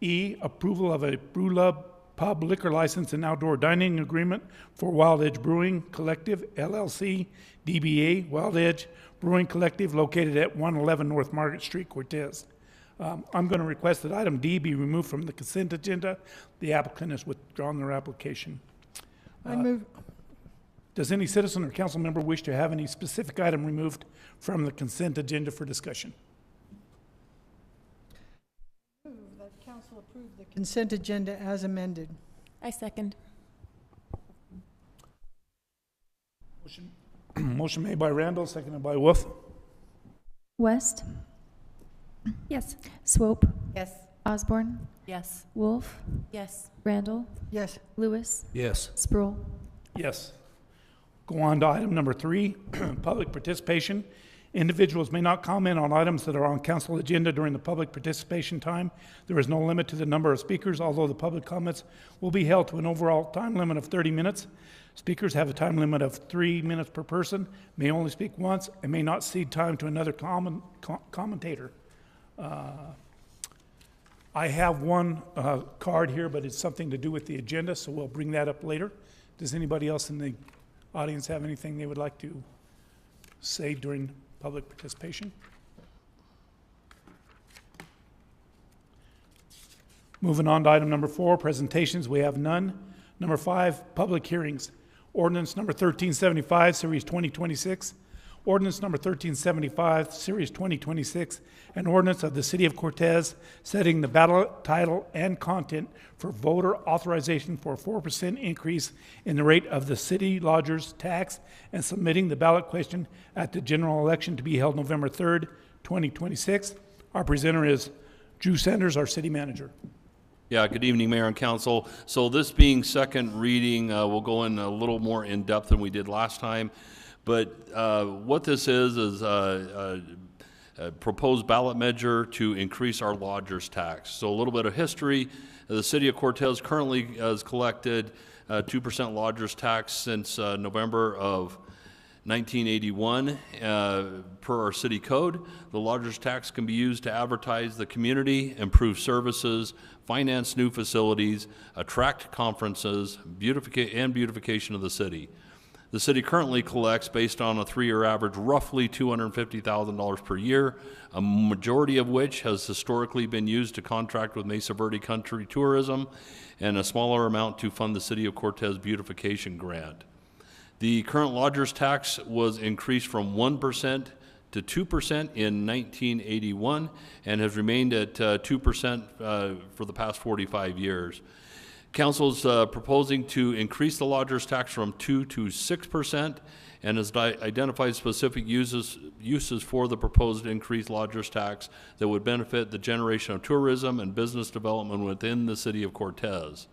E, approval of a Brewlub Pub liquor license and outdoor dining agreement for Wild Edge Brewing Collective, LLC, DBA Wild Edge Brewing Collective, located at 111 North Market Street, Cortez. I'm going to request that item D be removed from the consent agenda. The applicant has withdrawn their application. I move. Does any citizen or council member wish to have any specific item removed from the consent agenda for discussion? Move that council approve the consent agenda as amended. I second. Motion made by Randall, seconded by Wolf. West, Yes. Swope, Yes. Osborne, Yes. Wolf, Yes. Randall, Yes. Lewis, Yes. Sproul. Yes. Go on to item number 3, public participation. Individuals may not comment on items that are on council agenda during the public participation time. There is no limit to the number of speakers, although the public comments will be held to an overall time limit of 30 minutes. Speakers have a time limit of 3 minutes per person, may only speak once, and may not cede time to another commentator. I have one card here, but it's something to do with the agenda, so we'll bring that up later. Does anybody else in the audience have anything they would like to say during public participation? Moving on to item number 4, presentations, we have none. Number 5, public hearings. Ordinance number 1375, Series 2026. Ordinance number 1375, Series 2026, an ordinance of the City of Cortez setting the ballot title and content for voter authorization for a 4% increase in the rate of the city lodger's tax and submitting the ballot question at the general election to be held November 3rd, 2026. Our presenter is Drew Sanders, our city manager. Yeah, good evening, Mayor and Council. So this being second reading, we'll go in a little more in depth than we did last time. But what this is a proposed ballot measure to increase our lodger's tax. So a little bit of history. The City of Cortez currently has collected 2% lodger's tax since November of 1981. Per our city code, the lodger's tax can be used to advertise the community, improve services, finance new facilities, attract conferences, beautification of the city. The city currently collects, based on a 3-year average, roughly $250,000 per year, a majority of which has historically been used to contract with Mesa Verde Country Tourism, and a smaller amount to fund the City of Cortez beautification grant. The current lodger's tax was increased from 1% to 2% in 1981 and has remained at 2% for the past 45 years. Council's proposing to increase the lodger's tax from 2 to 6% and has identified specific uses for the proposed increased lodger's tax that would benefit the generation of tourism and business development within the City of Cortez.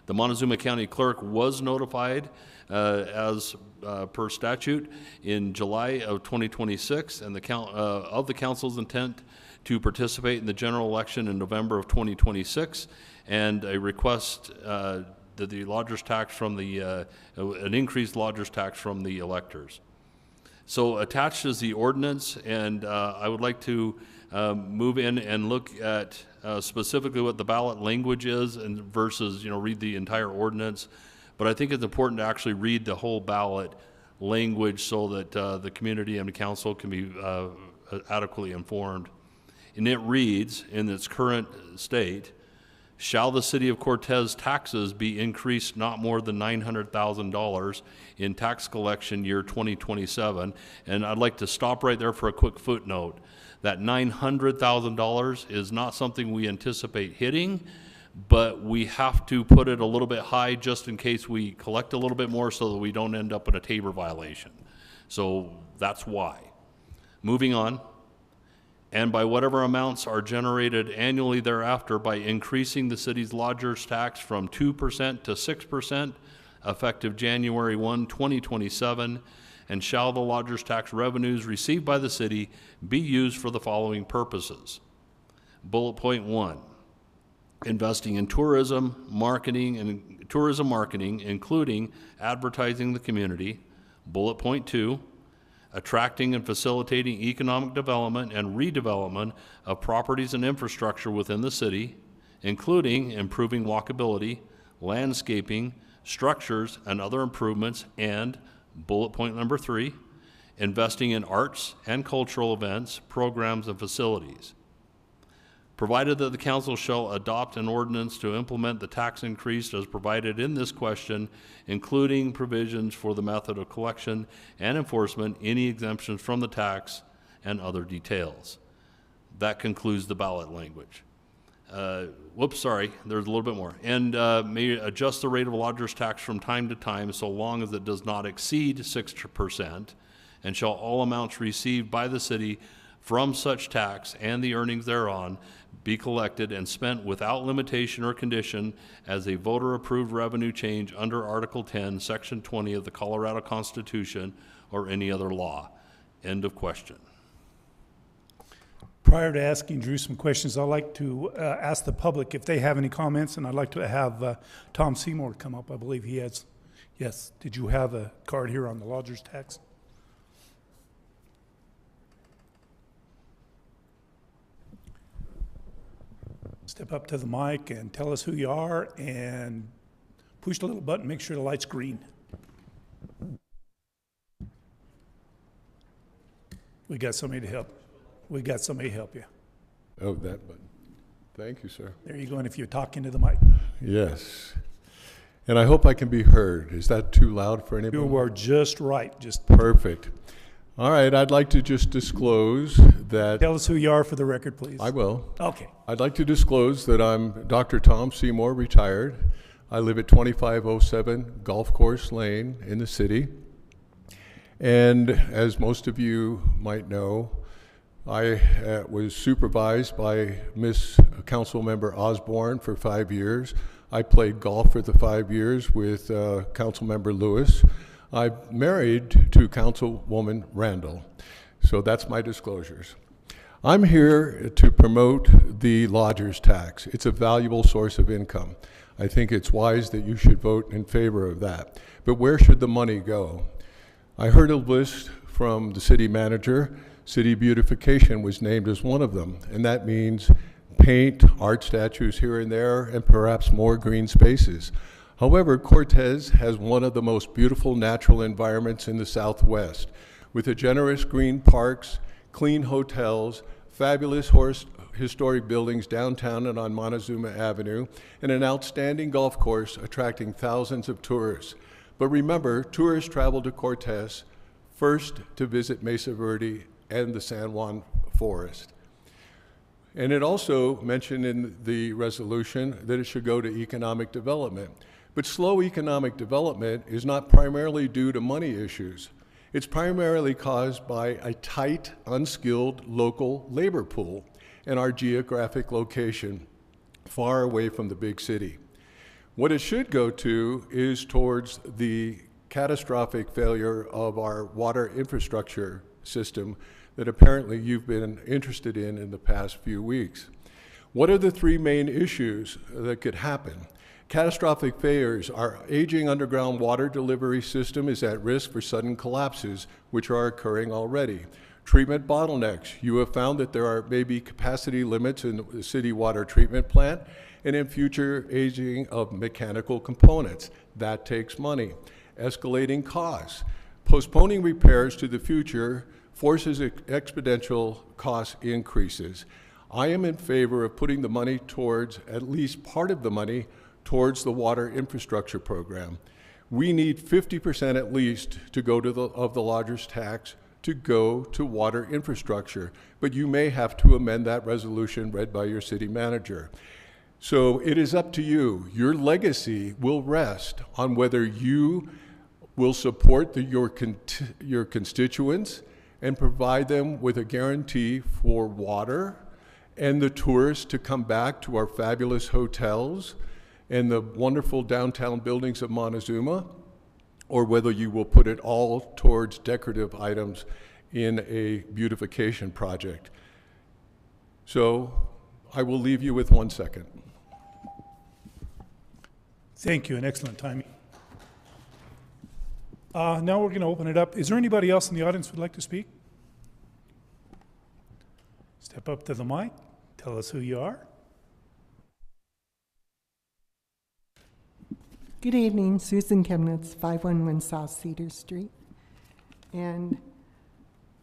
The Montezuma County Clerk was notified as per statute in July of 2026 and of the Council's intent to participate in the general election in November of 2026, and a request that the lodger's tax from the an increased lodger's tax from the electors. So attached is the ordinance, and I would like to move in and look at specifically what the ballot language is, and versus read the entire ordinance. But I think it's important to actually read the whole ballot language so that the community and the council can be adequately informed. And it reads, in its current state, shall the City of Cortez taxes be increased not more than $900,000 in tax collection year 2027? And I'd like to stop right there for a quick footnote. That $900,000 is not something we anticipate hitting, but we have to put it a little bit high just in case we collect a little bit more so that we don't end up in a Tabor violation. So that's why. Moving on. And by whatever amounts are generated annually thereafter by increasing the city's lodger's tax from 2% to 6% effective January 1, 2027, and shall the lodger's tax revenues received by the city be used for the following purposes. Bullet point 1, investing in tourism marketing, including advertising the community. Bullet point 2, attracting and facilitating economic development and redevelopment of properties and infrastructure within the city. including improving walkability, landscaping, structures, and other improvements, and bullet point number 3, investing in arts and cultural events, programs, and facilities. Provided that the council shall adopt an ordinance to implement the tax increase as provided in this question, including provisions for the method of collection and enforcement, any exemptions from the tax, and other details. That concludes the ballot language. Sorry, there's a little bit more. And may adjust the rate of lodger's tax from time to time so long as it does not exceed 6%, and shall all amounts received by the city from such tax and the earnings thereon be collected and spent without limitation or condition as a voter-approved revenue change under Article 10, Section 20 of the Colorado Constitution or any other law. End of question. Prior to asking Drew some questions, I'd like to ask the public if they have any comments, and I'd like to have Tom Seymour come up. I believe he has. Yes. Did you have a card here on the lodger's tax? Step up to the mic and tell us who you are, and push the little button, make sure the light's green. We got somebody to help. We got somebody to help you. Oh, that button. Thank you, sir. There you go, and if you're talking to the mic. Yes. And I hope I can be heard. Is that too loud for anybody? You are just right. Just Perfect. All right, I'd like to just disclose that... tell us who you are for the record, please. I will. Okay. I'd like to disclose that I'm Dr. Tom Seymour, retired. I live at 2507 Golf Course Lane in the city. And as most of you might know, I was supervised by Miss Councilmember Osborne for 5 years. I played golf for the 5 years with Councilmember Lewis. I'm married to Councilwoman Randall. So that's my disclosures. I'm here to promote the lodger's tax. It's a valuable source of income. I think it's wise that you should vote in favor of that. But where should the money go? I heard a list from the city manager. City beautification was named as one of them, and that means paint, art statues here and there, and perhaps more green spaces. However, Cortez has one of the most beautiful natural environments in the Southwest, with a generous green parks, clean hotels, fabulous historic buildings downtown and on Montezuma Avenue, and an outstanding golf course attracting thousands of tourists. But remember, tourists travel to Cortez first to visit Mesa Verde and the San Juan Forest. And it also mentioned in the resolution that it should go to economic development. But slow economic development is not primarily due to money issues. It's primarily caused by a tight, unskilled local labor pool and our geographic location far away from the big city. What it should go to is towards the catastrophic failure of our water infrastructure system that apparently you've been interested in the past few weeks. What are the three main issues that could happen? Catastrophic failures. Our aging underground water delivery system is at risk for sudden collapses, which are occurring already. Treatment bottlenecks. You have found that there are maybe capacity limits in the city water treatment plant and in future aging of mechanical components. That takes money. Escalating costs. Postponing repairs to the future forces exponential cost increases. I am in favor of putting the money towards, at least part of the money, towards the water infrastructure program. We need 50% at least to go to of the lodger's tax to go to water infrastructure, but you may have to amend that resolution read by your city manager. So it is up to you. Your legacy will rest on whether you will support your constituents and provide them with a guarantee for water and the tourists to come back to our fabulous hotels and the wonderful downtown buildings of Montezuma, or whether you will put it all towards decorative items in a beautification project. So I will leave you with 1 second. Thank you, and excellent timing. Now we're going to open it up. Is there anybody else in the audience who would like to speak? Step up to the mic. Tell us who you are. Good evening, Susan Chemnitz, 511 South Cedar Street. And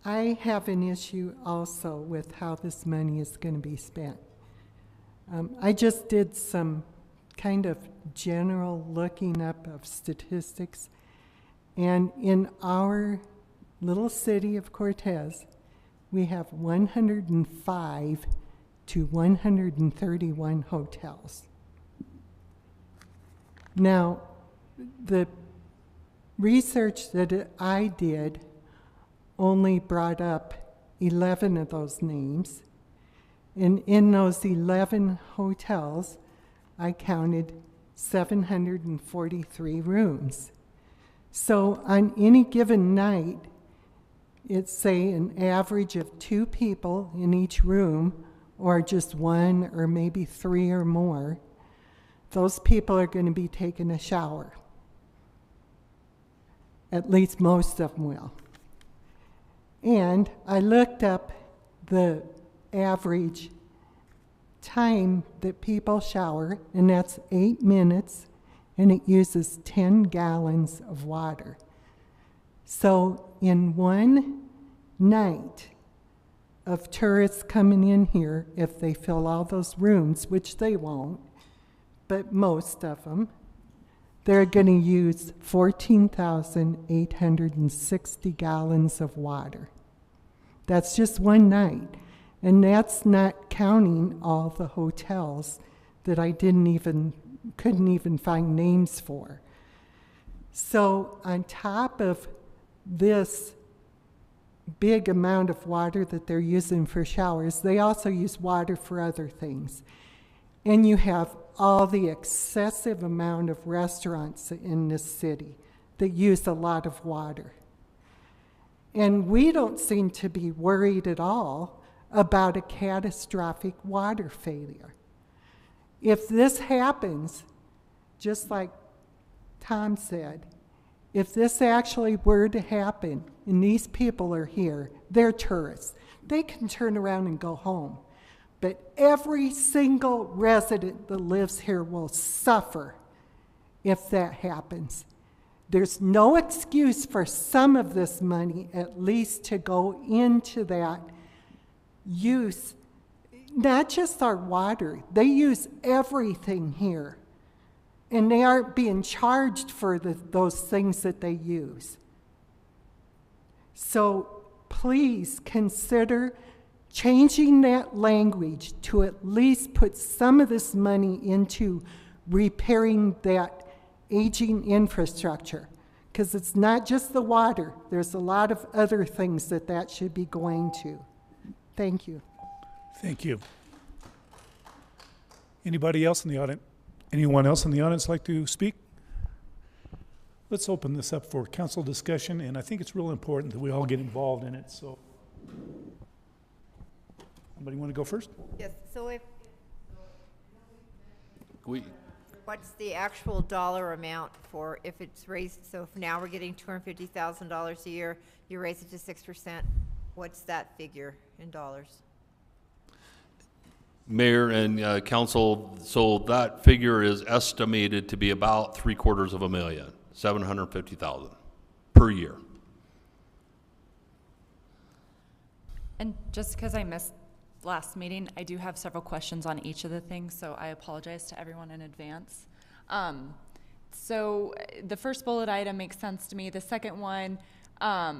I have an issue also with how this money is going to be spent. I just did some kind of general looking up of statistics, and in our little city of Cortez, we have 105 to 131 hotels. Now, the research that I did only brought up 11 of those names. And in those 11 hotels, I counted 743 rooms. So on any given night, it's say an average of 2 people in each room, or just 1 or maybe 3 or more. Those people are going to be taking a shower. At least most of them will. And I looked up the average time that people shower, and that's 8 minutes, and it uses 10 gallons of water. So in one night of tourists coming in here, if they fill all those rooms, which they won't, but most of them, they're going to use 14,860 gallons of water. That's just one night. And that's not counting all the hotels that I couldn't even find names for. So on top of this big amount of water that they're using for showers, they also use water for other things. And you have all the excessive amount of restaurants in this city that use a lot of water. And we don't seem to be worried at all about a catastrophic water failure. If this happens, just like Tom said, if this actually were to happen and these people are here, they're tourists, they can turn around and go home. But every single resident that lives here will suffer if that happens. There's no excuse for some of this money at least to go into that use, not just our water. They use everything here, and they aren't being charged for those things that they use. So please consider changing that language to at least put some of this money into repairing that aging infrastructure, because it's not just the water. There's a lot of other things that should be going to. Thank you. Thank you. Anybody else in the audience? Anyone else in the audience like to speak? Let's open this up for council discussion, and I think it's real important that we all get involved in it. So, somebody want to go first? Yes, so We, what's the actual dollar amount for if it's raised, so if now we're getting $250,000 a year, you raise it to 6%, what's that figure in dollars? Mayor and council, so that figure is estimated to be about $750,000, 750,000 per year. And just because I missed last meeting, I do have several questions on each of the things, so I apologize to everyone in advance. So the first bullet item makes sense to me. The second one, I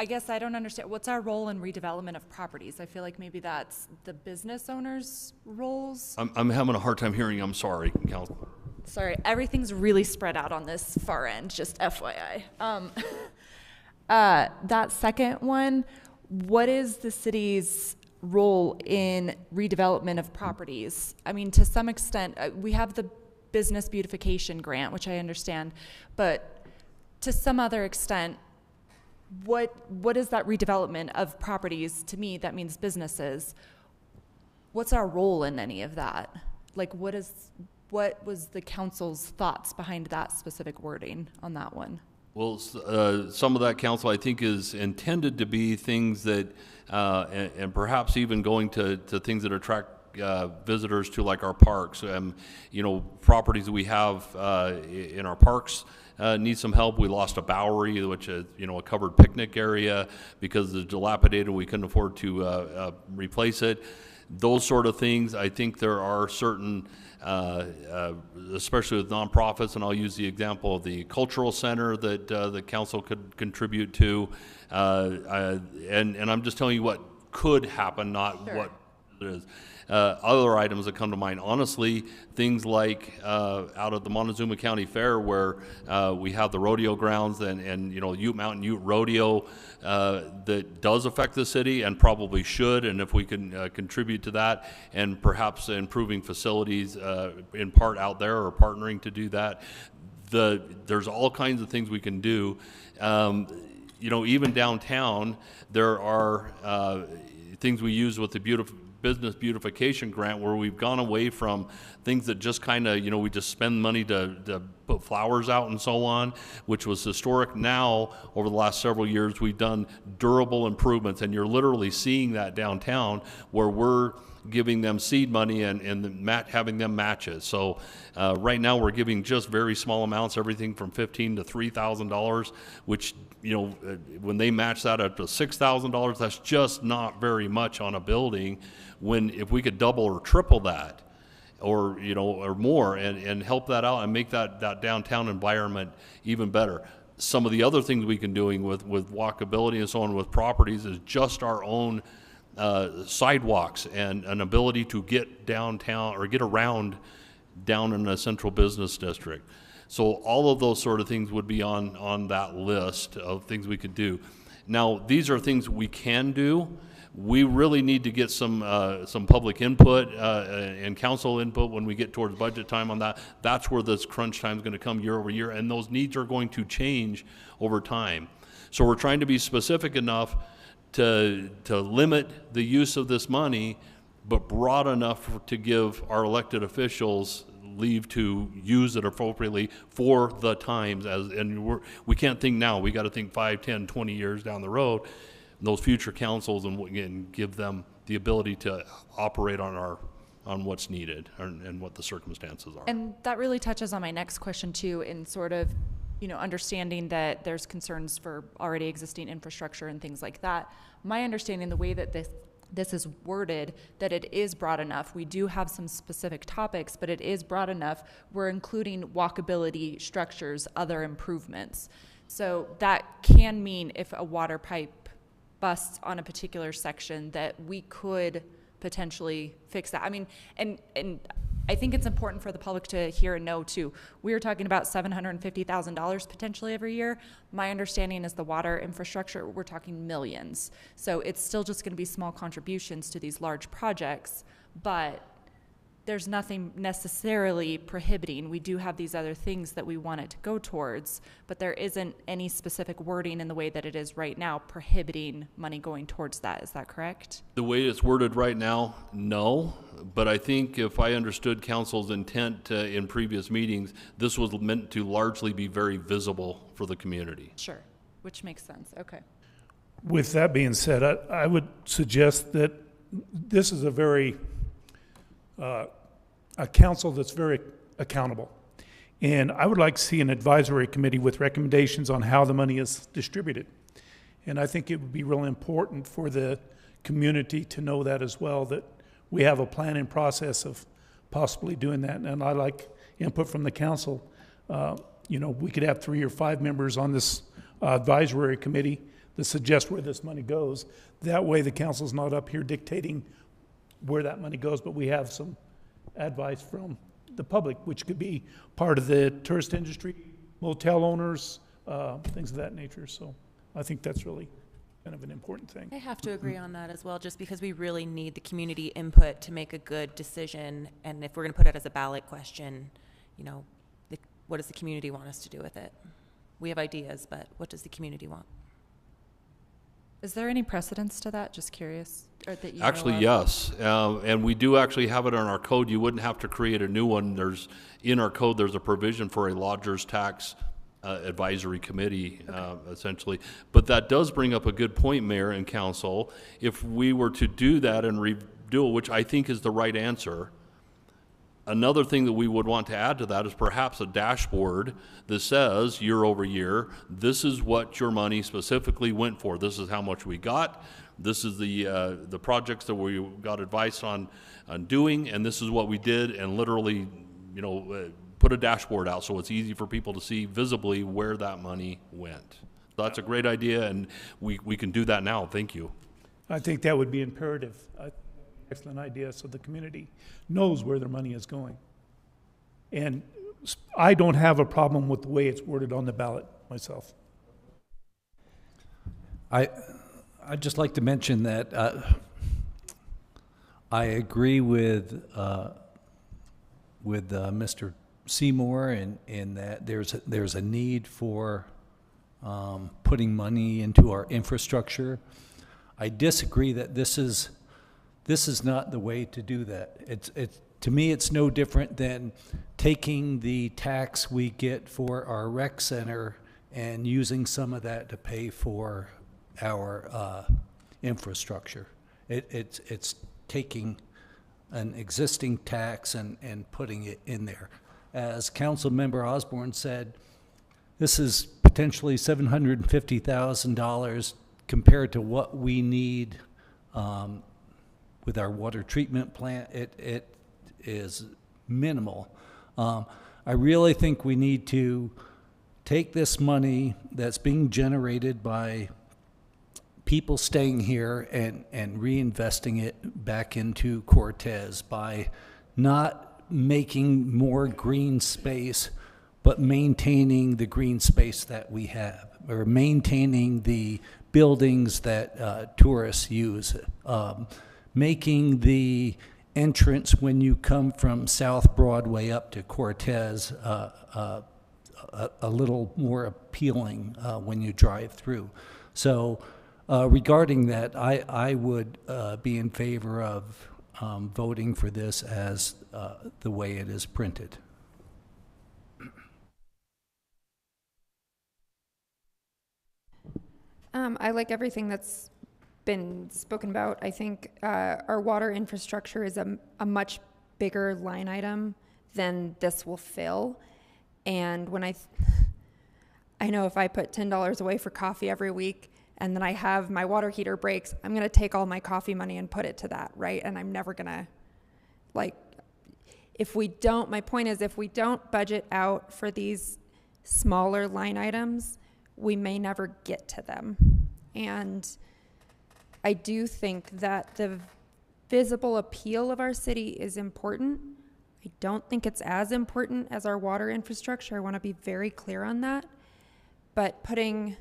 guess I don't understand. What's our role in redevelopment of properties? I feel like maybe that's the business owners' roles. I'm having a hard time hearing. I'm sorry, council. Sorry, everything's really spread out on this far end, just FYI. That second one, what is the city's role in redevelopment of properties? I mean, to some extent, we have the business beautification grant, which I understand, but to some other extent, what is that redevelopment of properties? To me, that means businesses. What's our role in any of that? Like, what was the council's thoughts behind that specific wording on that one? Well, some of that, council, I think is intended to be things that, and perhaps even going to things that attract visitors to like our parks. You know, properties we have in our parks need some help. We lost a Bowery, which is, you know, a covered picnic area because it's dilapidated. We couldn't afford to replace it. Those sort of things. I think there are certain, especially with nonprofits, and I'll use the example of the cultural center that the council could contribute to. And I'm just telling you what could happen, not what it is. Other items that come to mind, honestly, things like out of the Montezuma County Fair, where we have the rodeo grounds and you know, Ute Mountain Ute Rodeo that does affect the city and probably should, and if we can contribute to that, and perhaps improving facilities in part out there or partnering to do that. There's all kinds of things we can do. You know, even downtown, there are things we use with the business beautification grant where we've gone away from things that just kind of, you know, we just spend money to put flowers out and so on, which was historic. Now, over the last several years, we've done durable improvements, and you're literally seeing that downtown where we're giving them seed money and having them match it. So right now we're giving just very small amounts, everything from $15,000 to $3,000, which, you know, when they match that up to $6,000, that's just not very much on a building. When if we could double or triple that, or, you know, or more, and help that out and make that downtown environment even better. Some of the other things we can doing with walkability and so on with properties is just our own sidewalks and an ability to get downtown or get around down in a central business district. So all of those sort of things would be on that list of things we could do. Now, these are things we can do. We really need to get some public input and council input when we get towards budget time on that. That's where this crunch time is going to come year over year, and those needs are going to change over time. So we're trying to be specific enough to limit the use of this money, but broad enough to give our elected officials leave to use it appropriately for the times. And we can't think now. We got to think 5, 10, 20 years down the road. Those future councils and give them the ability to operate on what's needed and what the circumstances are. And that really touches on my next question too, in sort of, you know, understanding that there's concerns for already existing infrastructure and things like that. My understanding, the way that this is worded, that it is broad enough. We do have some specific topics, but it is broad enough. We're including walkability, structures, other improvements. So that can mean if a water pipe busts on a particular section that we could potentially fix that. I mean, and I think it's important for the public to hear and know too. We are talking about $750,000 potentially every year. My understanding is the water infrastructure, we're talking millions. So it's still just going to be small contributions to these large projects, but there's nothing necessarily prohibiting. We do have these other things that we want it to go towards, but there isn't any specific wording in the way that it is right now prohibiting money going towards that. Is that correct? The way it's worded right now, no. But I think if I understood council's intent in previous meetings, this was meant to largely be very visible for the community. Sure, which makes sense. Okay. With that being said, I would suggest that this is a council that's very accountable. And I would like to see an advisory committee with recommendations on how the money is distributed. And I think it would be really important for the community to know that as well, that we have a planning process of possibly doing that. And I like input from the council. You know, we could have 3 or 5 members on this advisory committee that suggest where this money goes. That way the council's not up here dictating where that money goes, but we have some advice from the public, which could be part of the tourist industry, motel owners, things of that nature. So I think that's really kind of an important thing. I have to agree on that as well, just because we really need the community input to make a good decision. And if we're going to put it as a ballot question, you know, what does the community want us to do with it? We have ideas, but what does the community want? Is there any precedence to that? Just curious. Or that you Actually, know of? yes. And we do actually have it in our code. You wouldn't have to create a new one. In our code, there's a provision for a lodger's tax advisory committee, essentially. But that does bring up a good point, Mayor and Council. If we were to do that and do it, which I think is the right answer. Another thing that we would want to add to that is perhaps a dashboard that says year over year, this is what your money specifically went for. This is how much we got. This is the projects that we got advice on doing, and this is what we did, and literally, put a dashboard out so it's easy for people to see visibly where that money went. That's a great idea, and we can do that now. Thank you. I think that would be imperative. Excellent idea, so the community knows where their money is going. And I don't have a problem with the way it's worded on the ballot myself. I'd just like to mention that I agree with Mr. Seymour in that there's a need for putting money into our infrastructure. I disagree that this is not the way to do that. To me, it's no different than taking the tax we get for our rec center and using some of that to pay for our infrastructure. It's taking an existing tax and putting it in there. As Councilmember Osborne said, this is potentially $750,000 compared to what we need with our water treatment plant. It is minimal. I really think we need to take this money that's being generated by people staying here and reinvesting it back into Cortez by not making more green space, but maintaining the green space that we have, or maintaining the buildings that tourists use, making the entrance when you come from South Broadway up to Cortez a little more appealing when you drive through. So regarding that, I would be in favor of voting for this as the way it is printed. I like everything that's been spoken about. I think our water infrastructure is a much bigger line item than this will fill. And when I know if I put $10 away for coffee every week and then I have my water heater breaks, I'm going to take all my coffee money and put it to that, right? And I'm never going to, my point is, if we don't budget out for these smaller line items, we may never get to them. And I do think that the visible appeal of our city is important. I don't think it's as important as our water infrastructure. I want to be very clear on that. But putting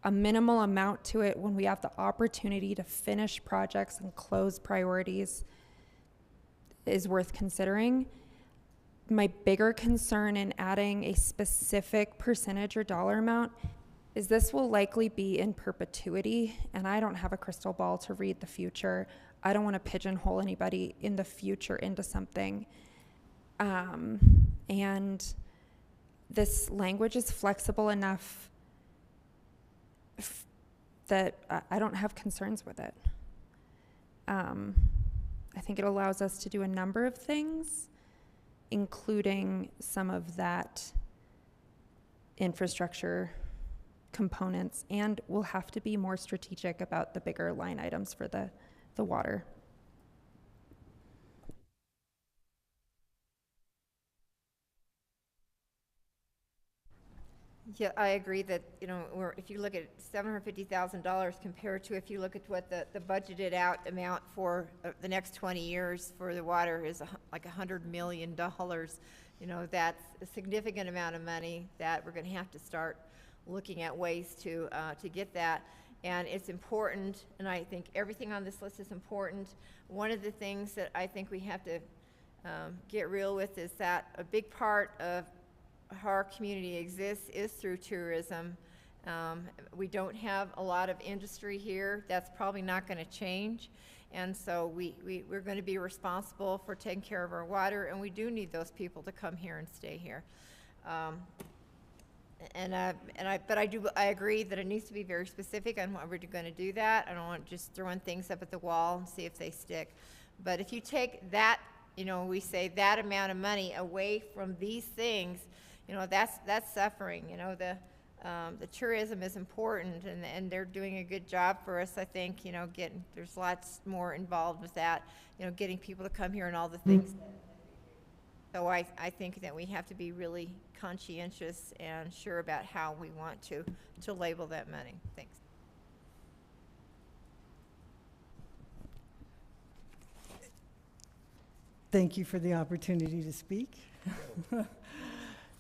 a minimal amount to it when we have the opportunity to finish projects and close priorities is worth considering. My bigger concern in adding a specific percentage or dollar amount is this will likely be in perpetuity, and I don't have a crystal ball to read the future. I don't want to pigeonhole anybody in the future into something. And this language is flexible enough that I don't have concerns with it. I think it allows us to do a number of things, including some of that infrastructure components, and we'll have to be more strategic about the bigger line items for the water. Yeah, I agree that, if you look at $750,000 compared to if you look at what the budgeted out amount for the next 20 years for the water is like $100 million, that's a significant amount of money that we're going to have to start looking at ways to get that. And it's important, and I think everything on this list is important. One of the things that I think we have to get real with is that a big part of how our community exists is through tourism. We don't have a lot of industry here. That's probably not going to change. And so we're going to be responsible for taking care of our water, and we do need those people to come here and stay here. But I agree that it needs to be very specific on what we're going to do that. I don't want just throwing things up at the wall and see if they stick. But if you take that, we say that amount of money away from these things, that's suffering. The tourism is important, and they're doing a good job for us, I think, there's lots more involved with that, getting people to come here and all the things. So I think that we have to be really conscientious and sure about how we want to label that money. Thanks. Thank you for the opportunity to speak.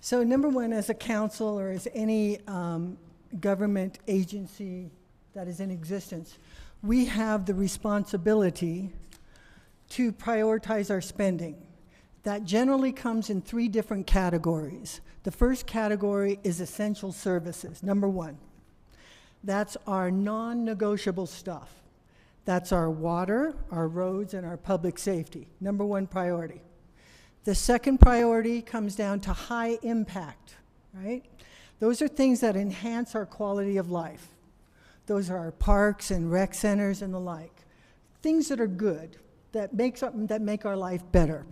So number one, as a council or as any government agency that is in existence, we have the responsibility to prioritize our spending. That generally comes in 3 different categories. The first category is essential services, number 1. That's our non-negotiable stuff. That's our water, our roads, and our public safety, number 1 priority. The second priority comes down to high impact, right? Those are things that enhance our quality of life. Those are our parks and rec centers and the like. Things that are good, that make our life better.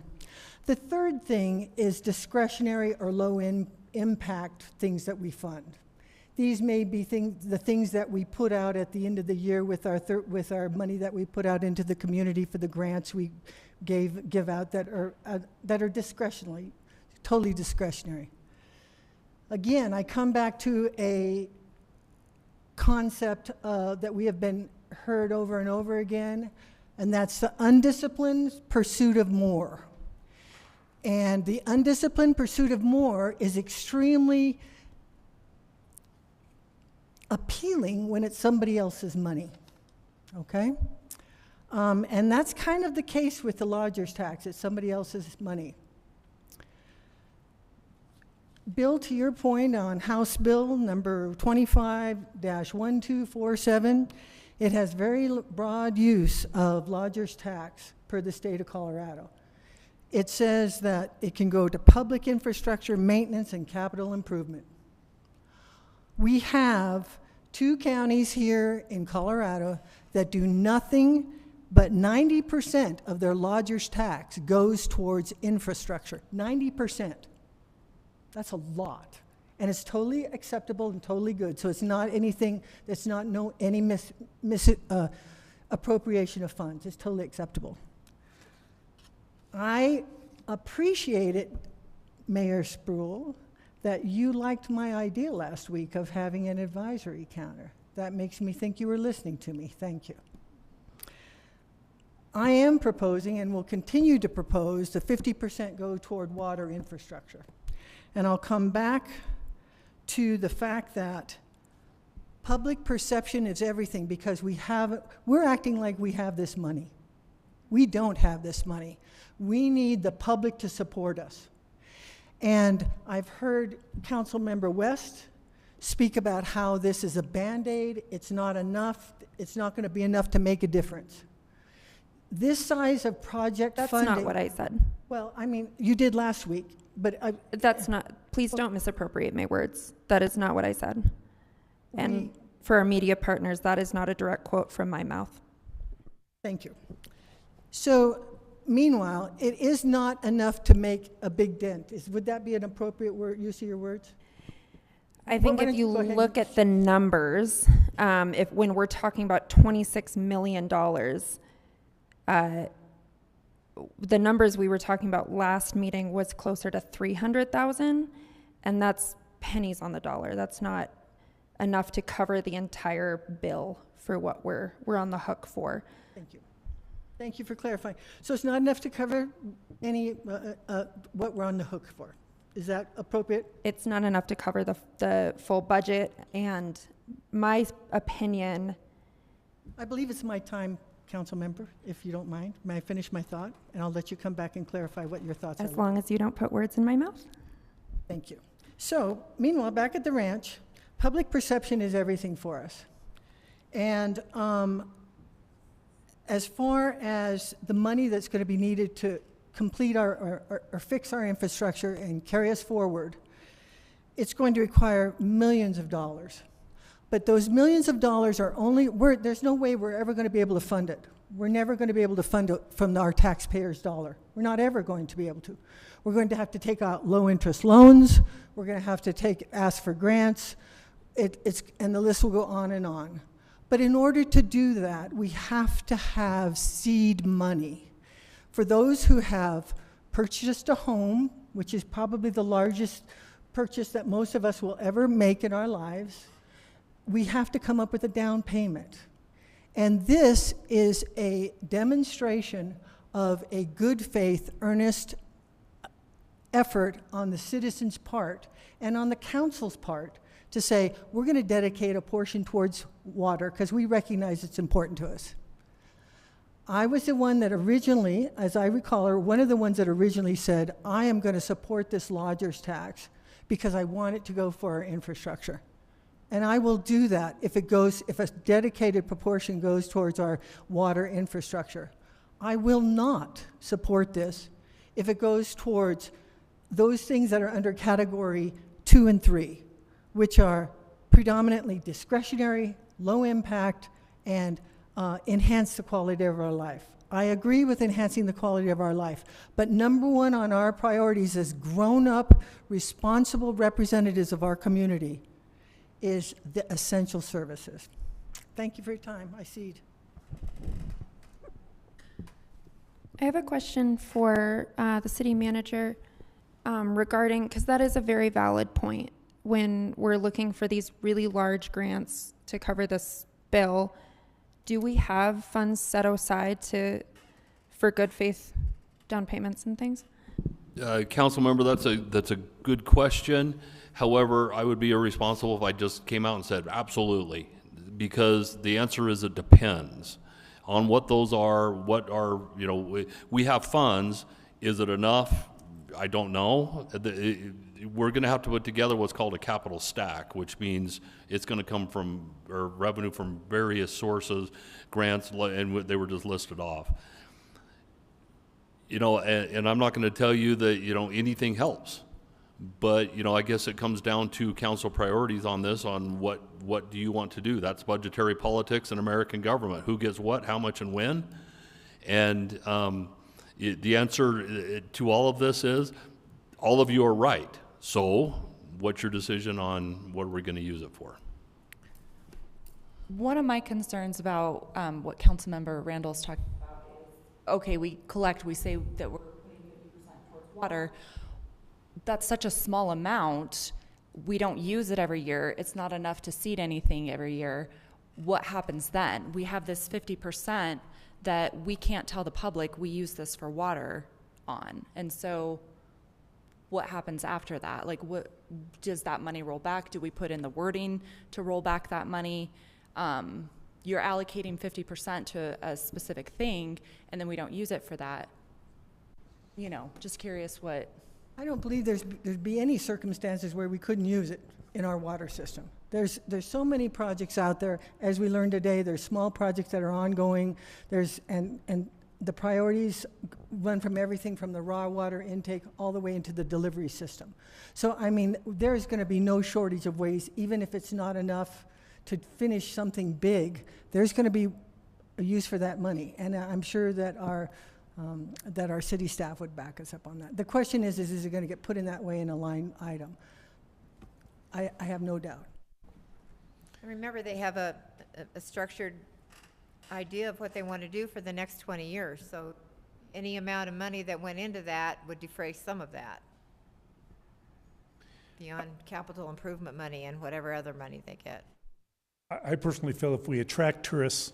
The third thing is discretionary or low impact things that we fund. These may be the things that we put out at the end of the year with our money that we put out into the community for the grants we give out that are discretionary, totally discretionary. Again, I come back to a concept that we have been heard over and over again, and that's the undisciplined pursuit of more. And the undisciplined pursuit of more is extremely appealing when it's somebody else's money, okay? And that's kind of the case with the lodger's tax. It's somebody else's money. Bill, to your point on House Bill number 25-1247, it has very broad use of lodger's tax per the state of Colorado. It says that it can go to public infrastructure, maintenance, and capital improvement. We have 2 counties here in Colorado that do nothing, but 90% of their lodger's tax goes towards infrastructure. 90%. That's a lot. And it's totally acceptable and totally good. So it's not anything, it's not any appropriation of funds. It's totally acceptable. I appreciate it, Mayor Spruill, that you liked my idea last week of having an advisory counter. That makes me think you were listening to me. Thank you. I am proposing and will continue to propose the 50% go toward water infrastructure. And I'll come back to the fact that public perception is everything because we're acting like we have this money. We don't have this money. We need the public to support us. And I've heard Councilmember West speak about how this is a Band-Aid. It's not enough. It's not going to be enough to make a difference. This size of project funding. That's not what I said. Well, I mean, you did last week, but that's not, please don't misappropriate my words. That is not what I said. And for our media partners, that is not a direct quote from my mouth. Thank you. So, meanwhile, it is not enough to make a big dent. Would that be an appropriate use of your words? I think if you look at the numbers, when we're talking about $26 million, the numbers we were talking about last meeting was closer to 300,000, and that's pennies on the dollar. That's not enough to cover the entire bill for what we're on the hook for. Thank you. Thank you for clarifying. So it's not enough to cover any what we're on the hook for. Is that appropriate? It's not enough to cover the full budget, and my opinion. I believe it's my time, Council Member, if you don't mind. May I finish my thought? And I'll let you come back and clarify what your thoughts are. As long as you don't put words in my mouth. Thank you. So, meanwhile, back at the ranch, public perception is everything for us. And as far as the money that's going to be needed to complete or fix our infrastructure and carry us forward, it's going to require millions of dollars. But those millions of dollars are there's no way we're ever going to be able to fund it. We're never going to be able to fund it from our taxpayers' dollar. We're not ever going to be able to. We're going to have to take out low-interest loans. We're going to have to ask for grants. And the list will go on and on. But in order to do that, we have to have seed money. For those who have purchased a home, which is probably the largest purchase that most of us will ever make in our lives, we have to come up with a down payment. And this is a demonstration of a good faith, earnest effort on the citizens' part and on the council's part to say, we're going to dedicate a portion towards water because we recognize it's important to us. I was the one that originally, as I recall, or one of the ones that originally said, I am going to support this lodger's tax because I want it to go for our infrastructure. And I will do that if a dedicated proportion goes towards our water infrastructure. I will not support this if it goes towards those things that are under category 2 and 3, which are predominantly discretionary, low impact, and enhance the quality of our life. I agree with enhancing the quality of our life, but number one on our priorities as grown-up, responsible representatives of our community is the essential services. Thank you for your time. I cede. I have a question for the city manager regarding, because that is a very valid point. When we're looking for these really large grants to cover this bill, do we have funds set aside for good faith down payments and things? Council member, that's a good question. However, I would be irresponsible if I just came out and said absolutely, because the answer is it depends on what those are. What are, we have funds. Is it enough? I don't know. We're going to have to put together what's called a capital stack, which means it's going to come from or revenue from various sources, grants, and they were just listed off. And I'm not going to tell you that anything helps, but I guess it comes down to council priorities on this. On what do you want to do? That's budgetary politics in American government. Who gets what, how much, and when? And the answer to all of this is all of you are right. So what's your decision on what are we going to use it for? One of my concerns about what Councilmember Randall's talking about is, okay, we say that we're putting 50% towards water. That's such a small amount. We don't use it every year. It's not enough to seed anything every year. What happens then? We have this 50% that we can't tell the public we use this for water on. And so what happens after that? Like, what does that money roll back? Do we put in the wording to roll back that money? You're allocating 50% to a specific thing, and then we don't use it for that. Just curious what. I don't believe there'd be any circumstances where we couldn't use it in our water system. There's so many projects out there. As we learned today, there's small projects that are ongoing. And the priorities run from everything from the raw water intake all the way into the delivery system. So, there's going to be no shortage of ways, even if it's not enough to finish something big, there's going to be a use for that money. And I'm sure that our city staff would back us up on that. The question is it going to get put in that way in a line item? I have no doubt. Remember, they have a structured idea of what they want to do for the next 20 years. So any amount of money that went into that would defray some of that beyond capital improvement money and whatever other money they get. I personally feel if we attract tourists,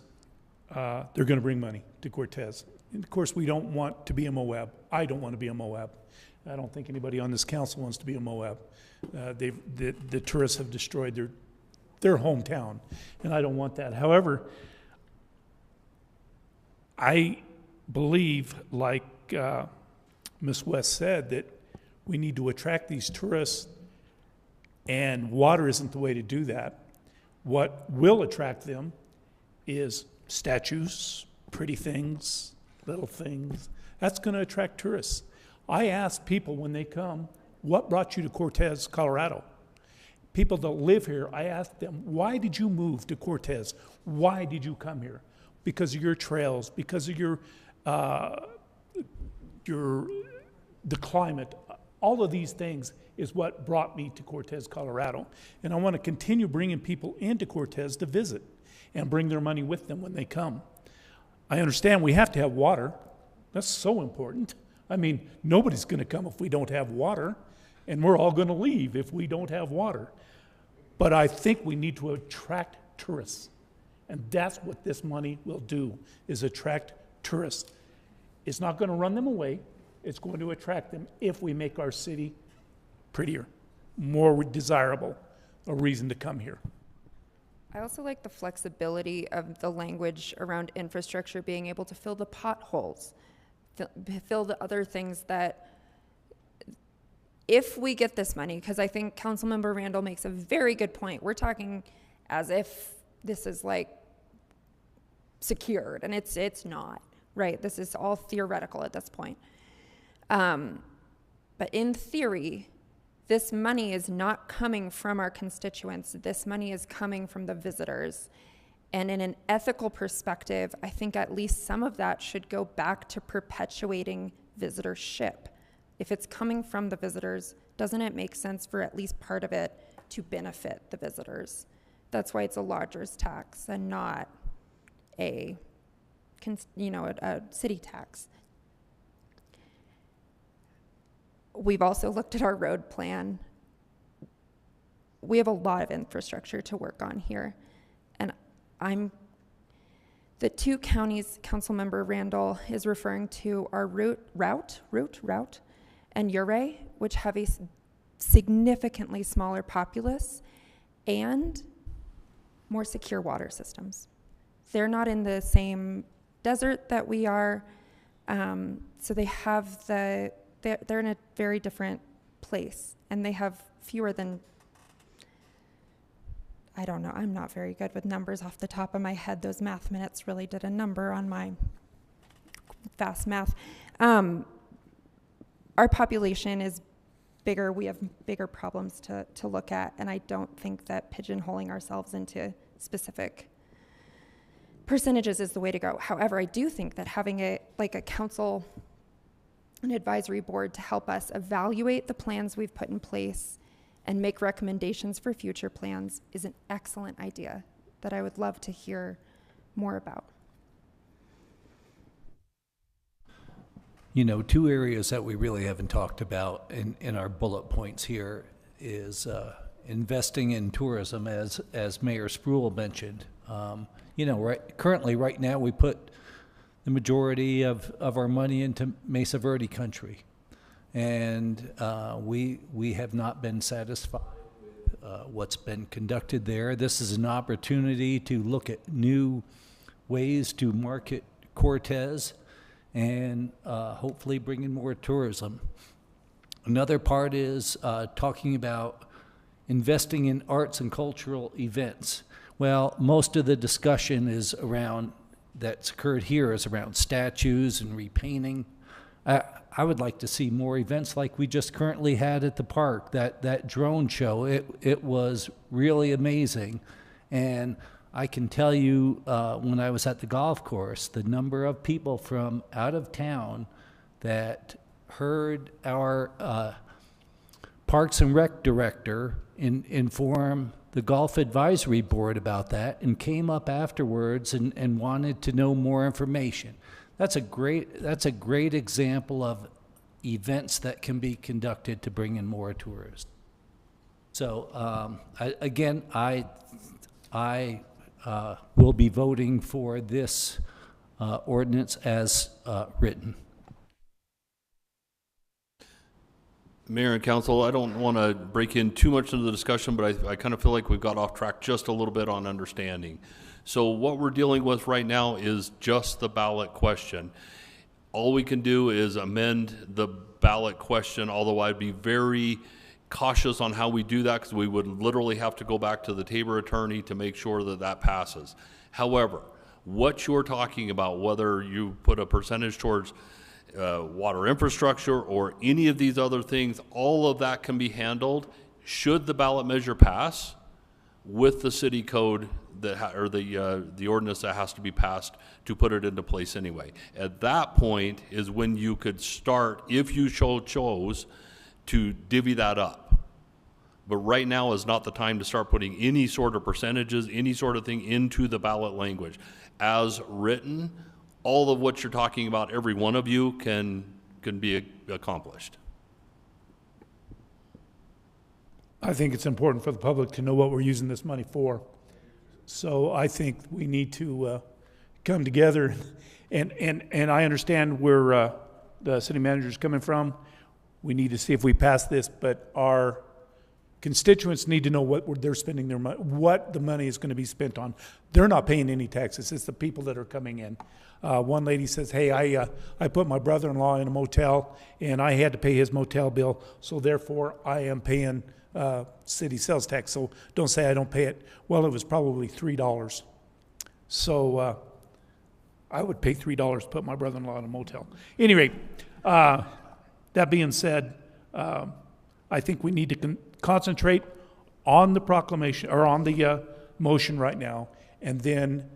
they're going to bring money to Cortez. And of course, we don't want to be a Moab. I don't want to be a Moab. I don't think anybody on this council wants to be a Moab. The tourists have destroyed their hometown, and I don't want that. However, I believe, like Ms. West said, that we need to attract these tourists, and water isn't the way to do that. What will attract them is statues, pretty things, little things. That's going to attract tourists. I ask people when they come, what brought you to Cortez, Colorado? People that live here, I ask them, why did you move to Cortez? Why did you come here? because of your trails, because of the climate. All of these things is what brought me to Cortez, Colorado. And I want to continue bringing people into Cortez to visit and bring their money with them when they come. I understand we have to have water. That's so important. I mean, nobody's going to come if we don't have water, and we're all going to leave if we don't have water. But I think we need to attract tourists, and that's what this money will do, is attract tourists. It's not going to run them away. It's going to attract them if we make our city prettier, more desirable, a reason to come here. I also like the flexibility of the language around infrastructure being able to fill the potholes, fill the other things that, if we get this money, because I think Councilmember Randall makes a very good point. We're talking as if this is like secured, and it's not, right? This is all theoretical at this point. But in theory, this money is not coming from our constituents. This money is coming from the visitors. And in an ethical perspective, I think at least some of that should go back to perpetuating visitorship. If it's coming from the visitors, doesn't it make sense for at least part of it to benefit the visitors? That's why it's a lodger's tax and not a city tax. We've also looked at our road plan. We have a lot of infrastructure to work on here. And the two counties Councilmember Randall is referring to are Route and Ouray, which have a significantly smaller populace and more secure water systems. They're not in the same desert that we are, so they have they're in a very different place, and they have fewer than, I don't know, I'm not very good with numbers off the top of my head. Those math minutes really did a number on my fast math. Our population is bigger. We have bigger problems to look at, and I don't think that pigeonholing ourselves into specific percentages is the way to go. However, I do think that having a council, an advisory board to help us evaluate the plans we've put in place and make recommendations for future plans is an excellent idea that I would love to hear more about. You know, two areas that we really haven't talked about in our bullet points here is investing in tourism, as Mayor Spruill mentioned. Currently, right now, we put the majority of our money into Mesa Verde country, and we have not been satisfied with what's been conducted there. This is an opportunity to look at new ways to market Cortez and hopefully bring in more tourism. Another part is talking about investing in arts and cultural events. Well, most of the discussion is around that's occurred here is around statues and repainting. I would like to see more events like we just currently had at the park, that drone show. It was really amazing. And I can tell you, when I was at the golf course, the number of people from out of town that heard our Parks and Rec director inform the Golf Advisory Board about that and came up afterwards and wanted to know more information. That's a great example of events that can be conducted to bring in more tourists. So I will be voting for this ordinance as written. Mayor and Council, I don't want to break in too much into the discussion, but I kind of feel like we've got off track just a little bit on understanding. So what we're dealing with right now is just the ballot question. All we can do is amend the ballot question, although I'd be very cautious on how we do that because we would literally have to go back to the Tabor attorney to make sure that that passes. However, what you're talking about, whether you put a percentage towards water infrastructure or any of these other things, all of that can be handled should the ballot measure pass with the city code that, or the ordinance that has to be passed to put it into place anyway. At that point is when you could start, if you chose to divvy that up. But right now is not the time to start putting any sort of percentages, any sort of thing into the ballot language. As written, all of what you're talking about, every one of you can be accomplished. I think it's important for the public to know what we're using this money for. So I think we need to come together, and I understand where the city manager's coming from. We need to see if we pass this, but our constituents need to know what they're spending their money, what the money is going to be spent on. They're not paying any taxes. It's the people that are coming in. One lady says, hey, I put my brother-in-law in a motel, and I had to pay his motel bill, so therefore I am paying city sales tax. So don't say I don't pay it. Well, it was probably $3. So I would pay $3 to put my brother-in-law in a motel. Anyway, that being said, I think we need to concentrate on the proclamation, or on the motion right now, and then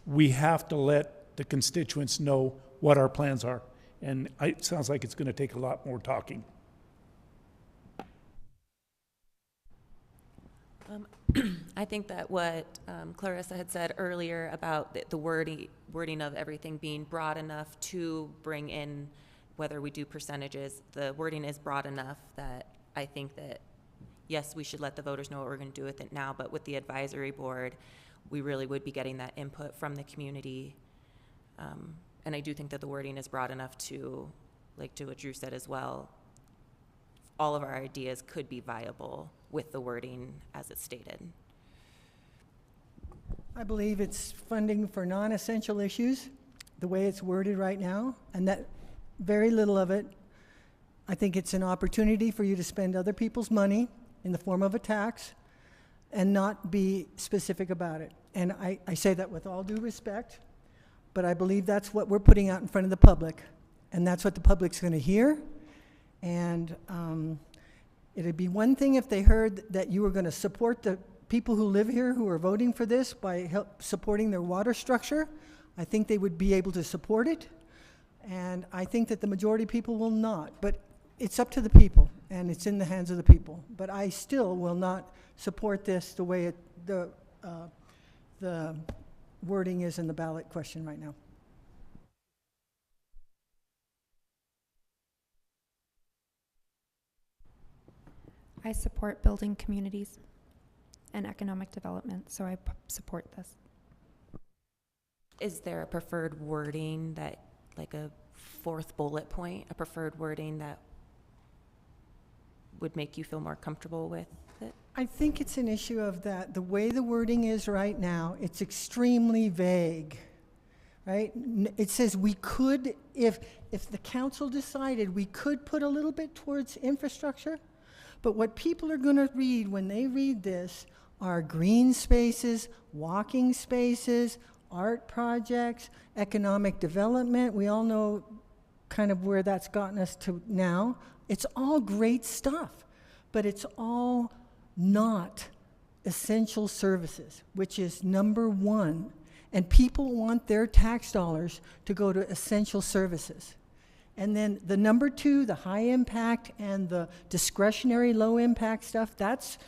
we have to let the constituents know what our plans are. And it sounds like it's going to take a lot more talking. I think that what Clarissa had said earlier about the wording of everything being broad enough to bring in whether we do percentages, the wording is broad enough that I think that, yes, we should let the voters know what we're going to do with it now, but with the advisory board, we really would be getting that input from the community. And I do think that the wording is broad enough to, like to what Drew said as well, all of our ideas could be viable with the wording as it's stated. I believe it's funding for non-essential issues, the way it's worded right now, and that very little of it, I think it's an opportunity for you to spend other people's money in the form of a tax and not be specific about it. And I say that with all due respect, but I believe that's what we're putting out in front of the public, and that's what the public's going to hear. And it'd be one thing if they heard that you were going to support the people who live here who are voting for this by supporting their water structure. I think they would be able to support it, and I think that the majority of people will not. But it's up to the people, and it's in the hands of the people. But I still will not support this the way the wording is in the ballot question right now. I support building communities and economic development, so I support this. Is there a preferred wording that, like a fourth bullet point, a preferred wording that would make you feel more comfortable with it? I think it's an issue of that. The way the wording is right now, it's extremely vague, right? It says we could, if the council decided, we could put a little bit towards infrastructure. But what people are going to read when they read this are green spaces, walking spaces, art projects, economic development. We all know kind of where that's gotten us to now. It's all great stuff, but it's all not essential services, which is number one. And people want their tax dollars to go to essential services. And then the number two, the high impact and the discretionary low impact stuff, that's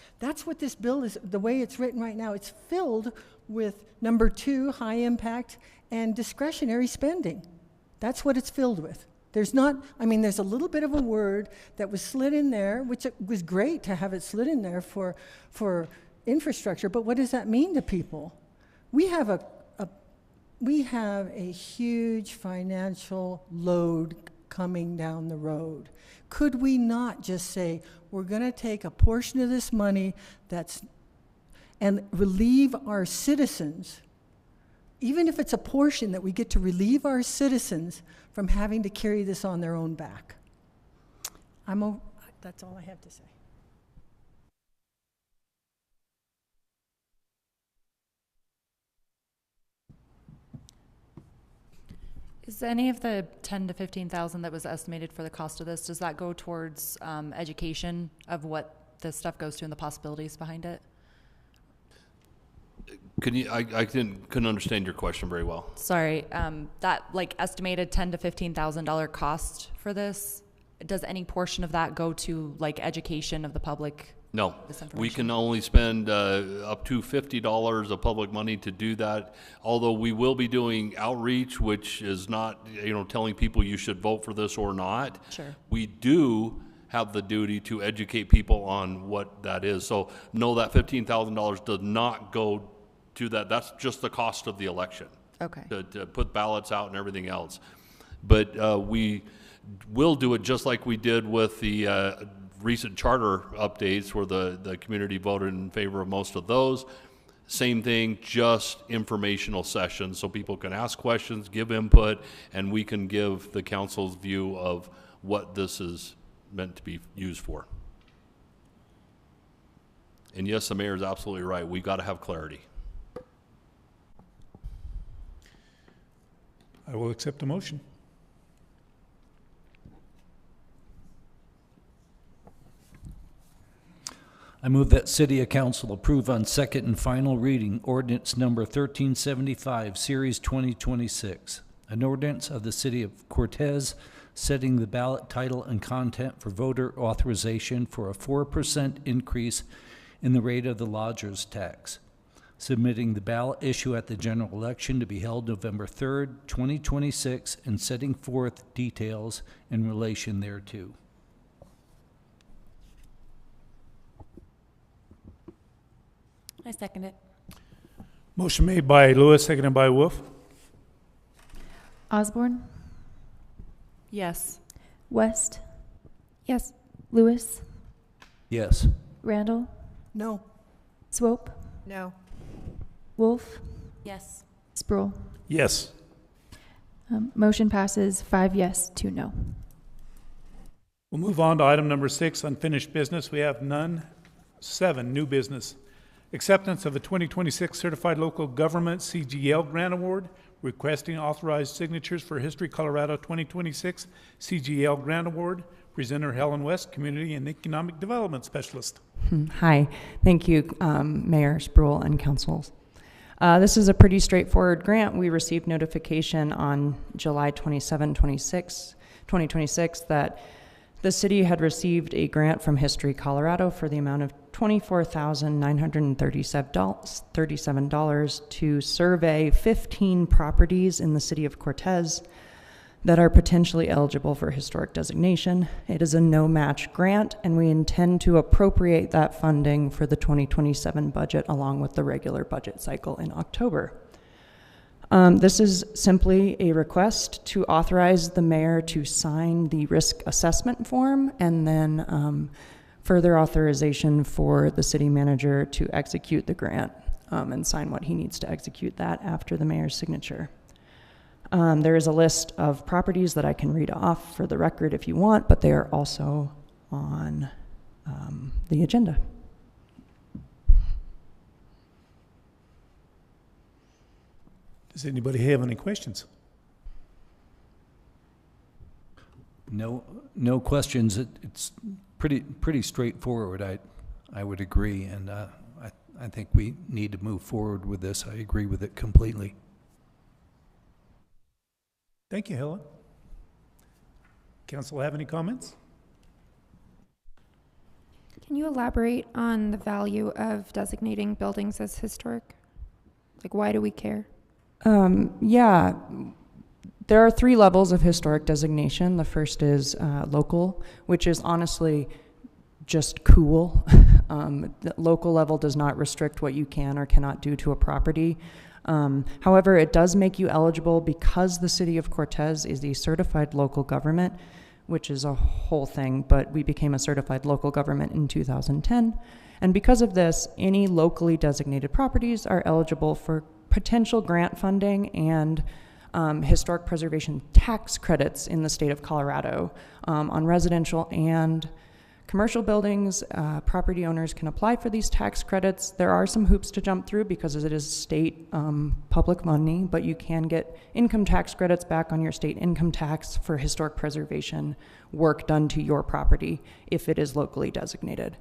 what this bill is, the way it's written right now. It's filled with number two, high impact and discretionary spending. That's what it's filled with. There's not, I mean, there's a little bit of a word that was slid in there, which it was great to have it slid in there for infrastructure, but what does that mean to people? We have a huge financial load coming down the road. Could we not just say, we're going to take a portion of this money and relieve our citizens, even if it's a portion that we get to relieve our citizens from having to carry this on their own back? That's all I have to say. Is any of the 10 to 15,000 that was estimated for the cost of this, does that go towards education of what this stuff goes to and the possibilities behind it? I couldn't understand your question very well. Sorry, that like estimated $10,000 to $15,000 cost for this, does any portion of that go to like education of the public? No, This we information. can only spend up to $50 of public money to do that. Although we will be doing outreach, which is not, telling people you should vote for this or not. Sure. We do have the duty to educate people on what that is. So no, that $15,000 does not go to that. That's just the cost of the election. Okay. To put ballots out and everything else. But we will do it just like we did with the recent charter updates where the community voted in favor of most of those. Same thing, just informational sessions so people can ask questions, give input, and we can give the council's view of what this is meant to be used for. And yes, the mayor is absolutely right. We got to have clarity. I will accept a motion. I move that City Council approve on second and final reading ordinance number 1375, Series 2026, an ordinance of the City of Cortez setting the ballot title and content for voter authorization for a 4% increase in the rate of the lodger's tax, submitting the ballot issue at the general election to be held November 3rd, 2026, and setting forth details in relation thereto. I second it. Motion made by Lewis, seconded by Wolf. Osborne, Yes. West, Yes. Lewis, Yes. Randall, No. Swope, No. Wolf, Yes. Sproul. Yes. Motion passes 5 yes, 2 no. We'll move on to item number 6, unfinished business. We have none. 7, new business. Acceptance of the 2026 Certified Local Government CGL Grant Award, requesting authorized signatures for History Colorado 2026 CGL Grant Award. Presenter Helen West, Community and Economic Development Specialist. Hi, thank you, Mayor Sproul and councils. This is a pretty straightforward grant. We received notification on July 27, 2026 that the city had received a grant from History Colorado for the amount of $24,937 to survey 15 properties in the city of Cortez that are potentially eligible for historic designation. It is a no-match grant, and we intend to appropriate that funding for the 2027 budget along with the regular budget cycle in October. This is simply a request to authorize the mayor to sign the risk assessment form and then further authorization for the city manager to execute the grant and sign what he needs to execute that after the mayor's signature. There is a list of properties that I can read off for the record if you want, but they are also on the agenda. Does anybody have any questions? No questions. It's pretty straightforward. I would agree, and I think we need to move forward with this. I agree with it completely. Thank you, Helen. Council have any comments? Can you elaborate on the value of designating buildings as historic? Like, why do we care? Yeah, there are 3 levels of historic designation. The first is local, which is honestly just cool. The local level does not restrict what you can or cannot do to a property. However, it does make you eligible because the city of Cortez is a certified local government, which is a whole thing, but we became a certified local government in 2010. And because of this, any locally designated properties are eligible for potential grant funding and historic preservation tax credits in the state of Colorado on residential and Commercial buildings, property owners can apply for these tax credits. There are some hoops to jump through because it is state public money, but you can get income tax credits back on your state income tax for historic preservation work done to your property if it is locally designated.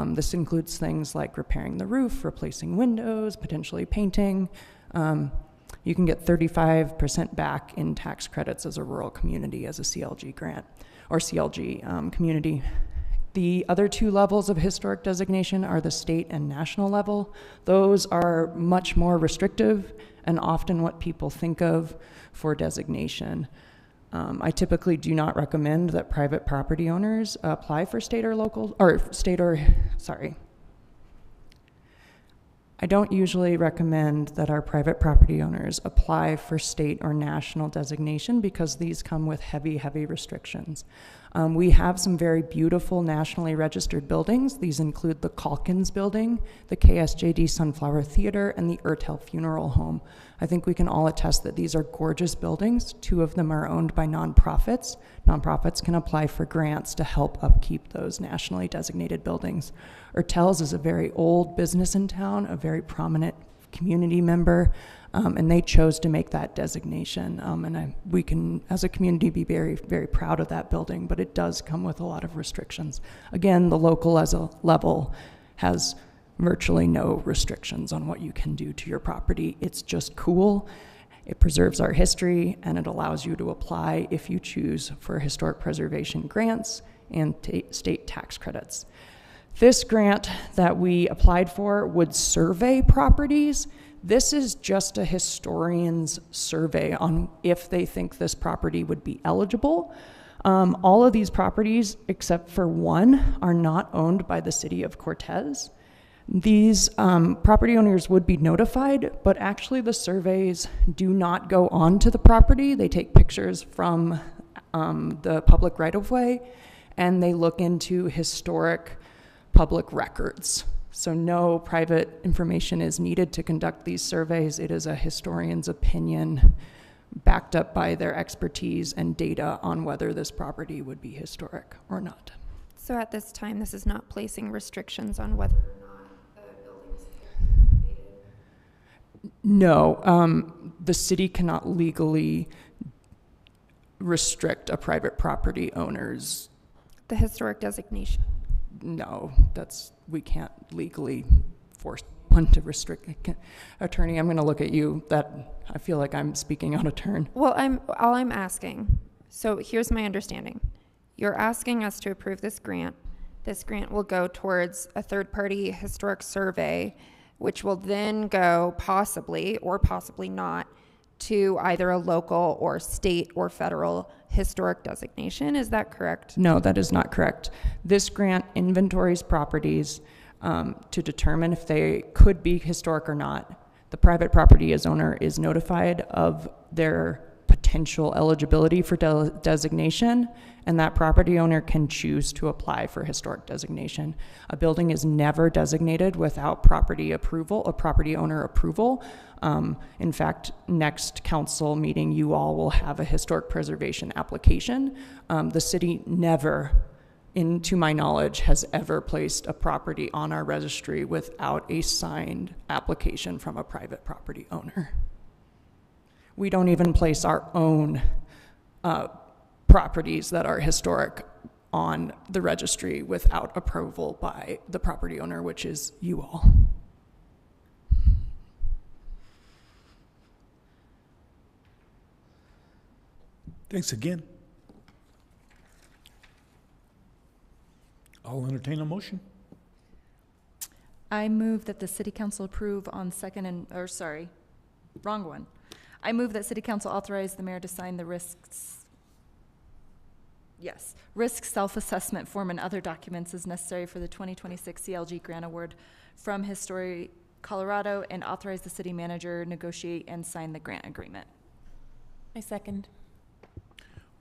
This includes things like repairing the roof, replacing windows, potentially painting. You can get 35% back in tax credits as a rural community as a CLG grant or CLG community. The other two levels of historic designation are the state and national level. Those are much more restrictive and often what people think of for designation. I typically do not recommend that private property owners apply for I don't usually recommend that our private property owners apply for state or national designation because these come with heavy, heavy restrictions. We have some very beautiful nationally registered buildings. These include the Calkins Building, the KSJD Sunflower Theater, and the Ertel Funeral Home. I think we can all attest that these are gorgeous buildings. 2 of them are owned by nonprofits. Nonprofits can apply for grants to help upkeep those nationally designated buildings. Ertel's is a very old business in town, a very prominent community member, and they chose to make that designation. We can, as a community, be very, very proud of that building, but it does come with a lot of restrictions. Again, the local as a level has virtually no restrictions on what you can do to your property. It's just cool. It preserves our history, and it allows you to apply if you choose for historic preservation grants and state tax credits. This grant that we applied for would survey properties. This is just a historian's survey on if they think this property would be eligible. All of these properties, except for one, are not owned by the city of Cortez. These property owners would be notified, but actually the surveys do not go onto the property. They take pictures from the public right-of-way, and they look into historic public records. So no private information is needed to conduct these surveys. It is a historian's opinion backed up by their expertise and data on whether this property would be historic or not. So at this time, this is not placing restrictions on whether or not the buildings can be renovated? No, the city cannot legally restrict a private property owner's. The historic designation? No, we can't legally force one to restrict. Attorney, I'm going to look at you. I feel like I'm speaking out of turn. Well, all I'm asking, so here's my understanding. You're asking us to approve this grant. This grant will go towards a third-party historic survey, which will then go possibly, or possibly not, to either a local or state or federal historic designation. Is that correct? No, that is not correct. This grant inventories properties to determine if they could be historic or not. The private property owner is notified of their potential eligibility for designation, and that property owner can choose to apply for historic designation. A building is never designated without property owner approval. In fact, next council meeting, you all will have a historic preservation application. The city never, to my knowledge, has ever placed a property on our registry without a signed application from a private property owner. We don't even place our own properties that are historic on the registry without approval by the property owner, which is you all. Thanks again. I'll entertain a motion. I move that the city council approve on I move that city council authorize the mayor to sign the risk self-assessment form and other documents as necessary for the 2026 CLG grant award from History Colorado, and authorize the city manager negotiate and sign the grant agreement. I second.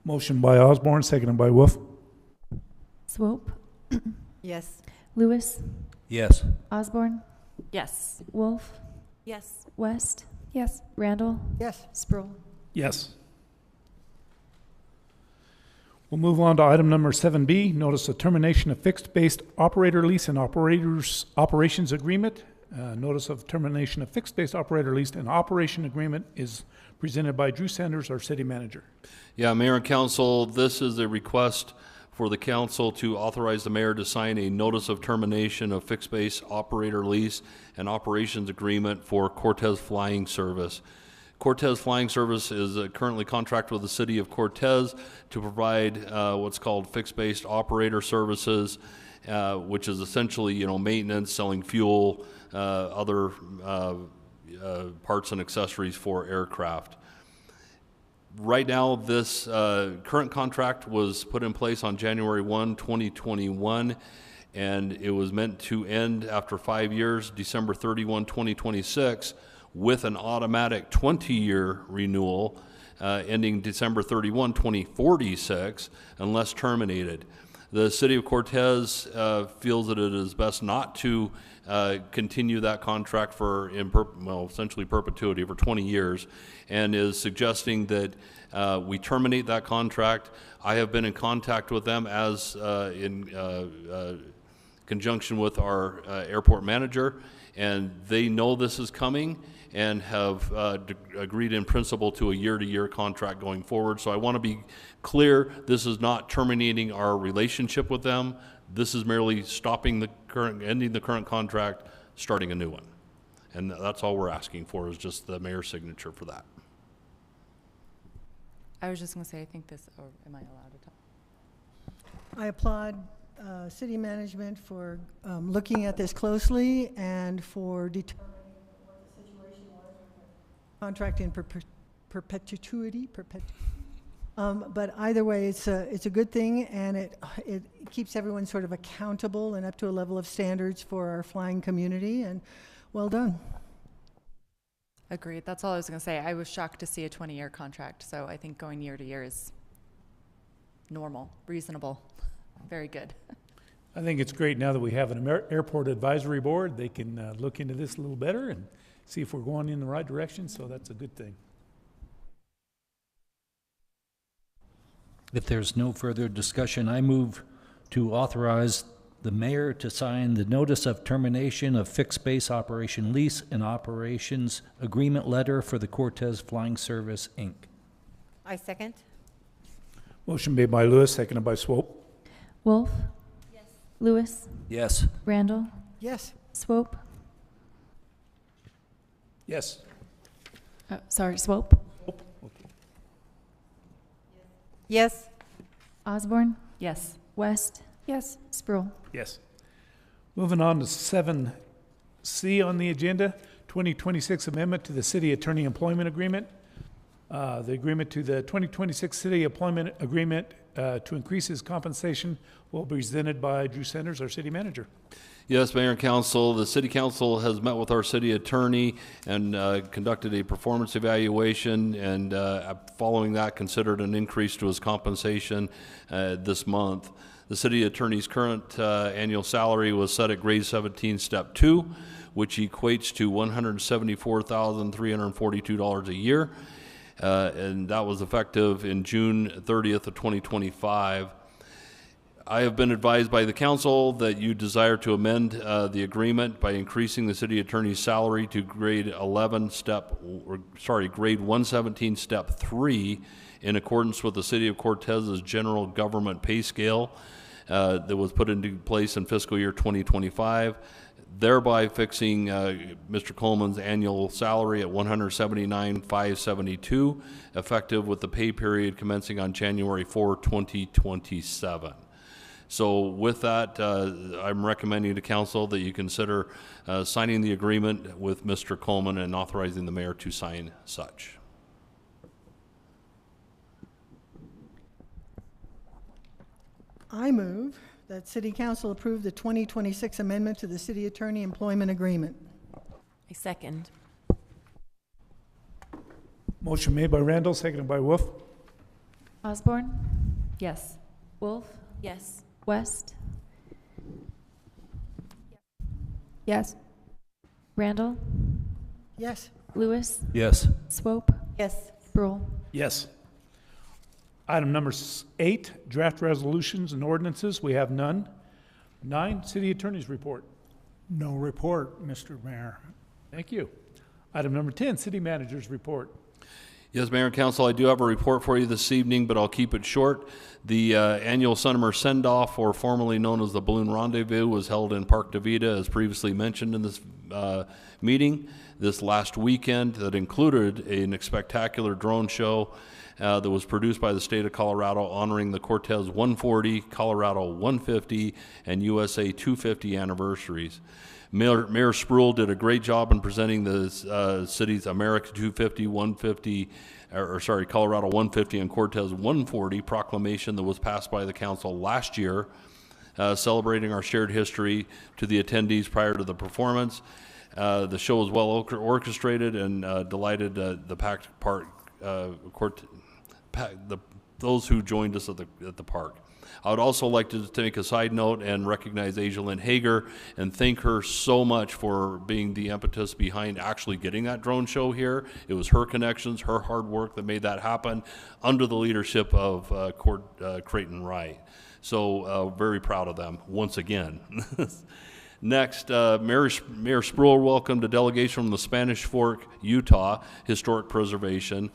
Motion by Osborne, seconded by Wolf. Swope, Yes. Lewis, Yes. Osborne, Yes. Wolf, Yes. West, Yes. Randall, Yes. Sproul. Yes. We'll move on to item number 7B, notice of termination of fixed-based operator lease and operations agreement. Notice of termination of fixed-based operator lease and operation agreement is presented by Drew Sanders, our city manager. Yeah, Mayor and Council, this is a request for the council to authorize the mayor to sign a notice of termination of fixed-base operator lease and operations agreement for Cortez Flying Service. Cortez Flying Service is currently contracted with the city of Cortez to provide what's called fixed-based operator services, which is essentially, maintenance, selling fuel, other parts and accessories for aircraft. Right now, this current contract was put in place on January 1, 2021, and it was meant to end after 5 years, December 31, 2026, with an automatic 20-year renewal ending December 31, 2046, unless terminated. The city of Cortez feels that it is best not to continue that contract for essentially perpetuity for 20 years, and is suggesting that we terminate that contract. I have been in contact with them as in conjunction with our airport manager, and they know this is coming and have agreed in principle to a year-to-year contract going forward. So I want to be clear, this is not terminating our relationship with them. This is merely ending the current contract, starting a new one. And that's all we're asking for, is just the mayor's signature for that. I was just going to say, I think this, or am I allowed to talk? I applaud city management for looking at this closely and for determining what the situation was with the contract in perpetuity. But either way, it's a good thing, and it keeps everyone sort of accountable and up to a level of standards for our flying community, and well done. Agreed. That's all I was going to say. I was shocked to see a 20-year contract, so I think going year to year is normal, reasonable, very good. I think it's great now that we have an airport advisory board. They can look into this a little better and see if we're going in the right direction, so that's a good thing. If there's no further discussion, I move to authorize the mayor to sign the notice of termination of fixed base operation lease and operations agreement letter for the Cortez Flying Service, Inc. I second. Motion made by Lewis, seconded by Swope. Wolf? Yes. Lewis? Yes. Randall? Yes. Swope? Yes. Sorry, Swope? Yes. Osborne? Yes. West? Yes. Sproul? Yes. Moving on to 7C on the agenda, 2026 amendment to the city attorney employment agreement. The agreement to the 2026 city employment agreement to increase his compensation will be presented by Drew Sanders, our city manager. Yes, Mayor and Council, the City Council has met with our city attorney and conducted a performance evaluation, and following that considered an increase to his compensation this month. The city attorney's current annual salary was set at grade 17, step 2, which equates to $174,342 a year, and that was effective in June 30th of 2025. I have been advised by the council that you desire to amend the agreement by increasing the city attorney's salary to grade 117 step 3 in accordance with the city of Cortez's general government pay scale that was put into place in fiscal year 2025, thereby fixing Mr. Coleman's annual salary at $179,572, effective with the pay period commencing on January 4, 2027. So with that, I'm recommending to council that you consider signing the agreement with Mr. Coleman and authorizing the mayor to sign such. I move that City Council approve the 2026 amendment to the City Attorney Employment Agreement. I second. Motion made by Randall, seconded by Wolf. Osborne? Yes. Wolf? Yes. West? Yes. Randall? Yes. Lewis? Yes. Swope? Yes. Sproul? Yes. Item number 8, draft resolutions and ordinances. We have none. 9, city attorney's report. No report, Mr. Mayor. Thank you. Item number 10, city manager's report. Yes, Mayor and Council, I do have a report for you this evening, but I'll keep it short. The annual Summer Send-Off, or formerly known as the Balloon Rendezvous, was held in Park DeVita, as previously mentioned in this meeting, this last weekend. That included a spectacular drone show that was produced by the state of Colorado, honoring the Cortez 140, Colorado 150, and USA 250 anniversaries. Mayor Spruill did a great job in presenting the city's America 250, 150, Colorado 150 and Cortez 140 proclamation that was passed by the council last year, celebrating our shared history to the attendees prior to the performance. The show was well orchestrated and delighted the packed park, those who joined us at the park. I would also like to take a side note and recognize Asia Lynn Hager and thank her so much for being the impetus behind actually getting that drone show here. It was her connections, her hard work that made that happen under the leadership of Creighton Wright. So very proud of them once again. Next, Mayor Spruill welcomed a delegation from the Spanish Fork, Utah Historic Preservation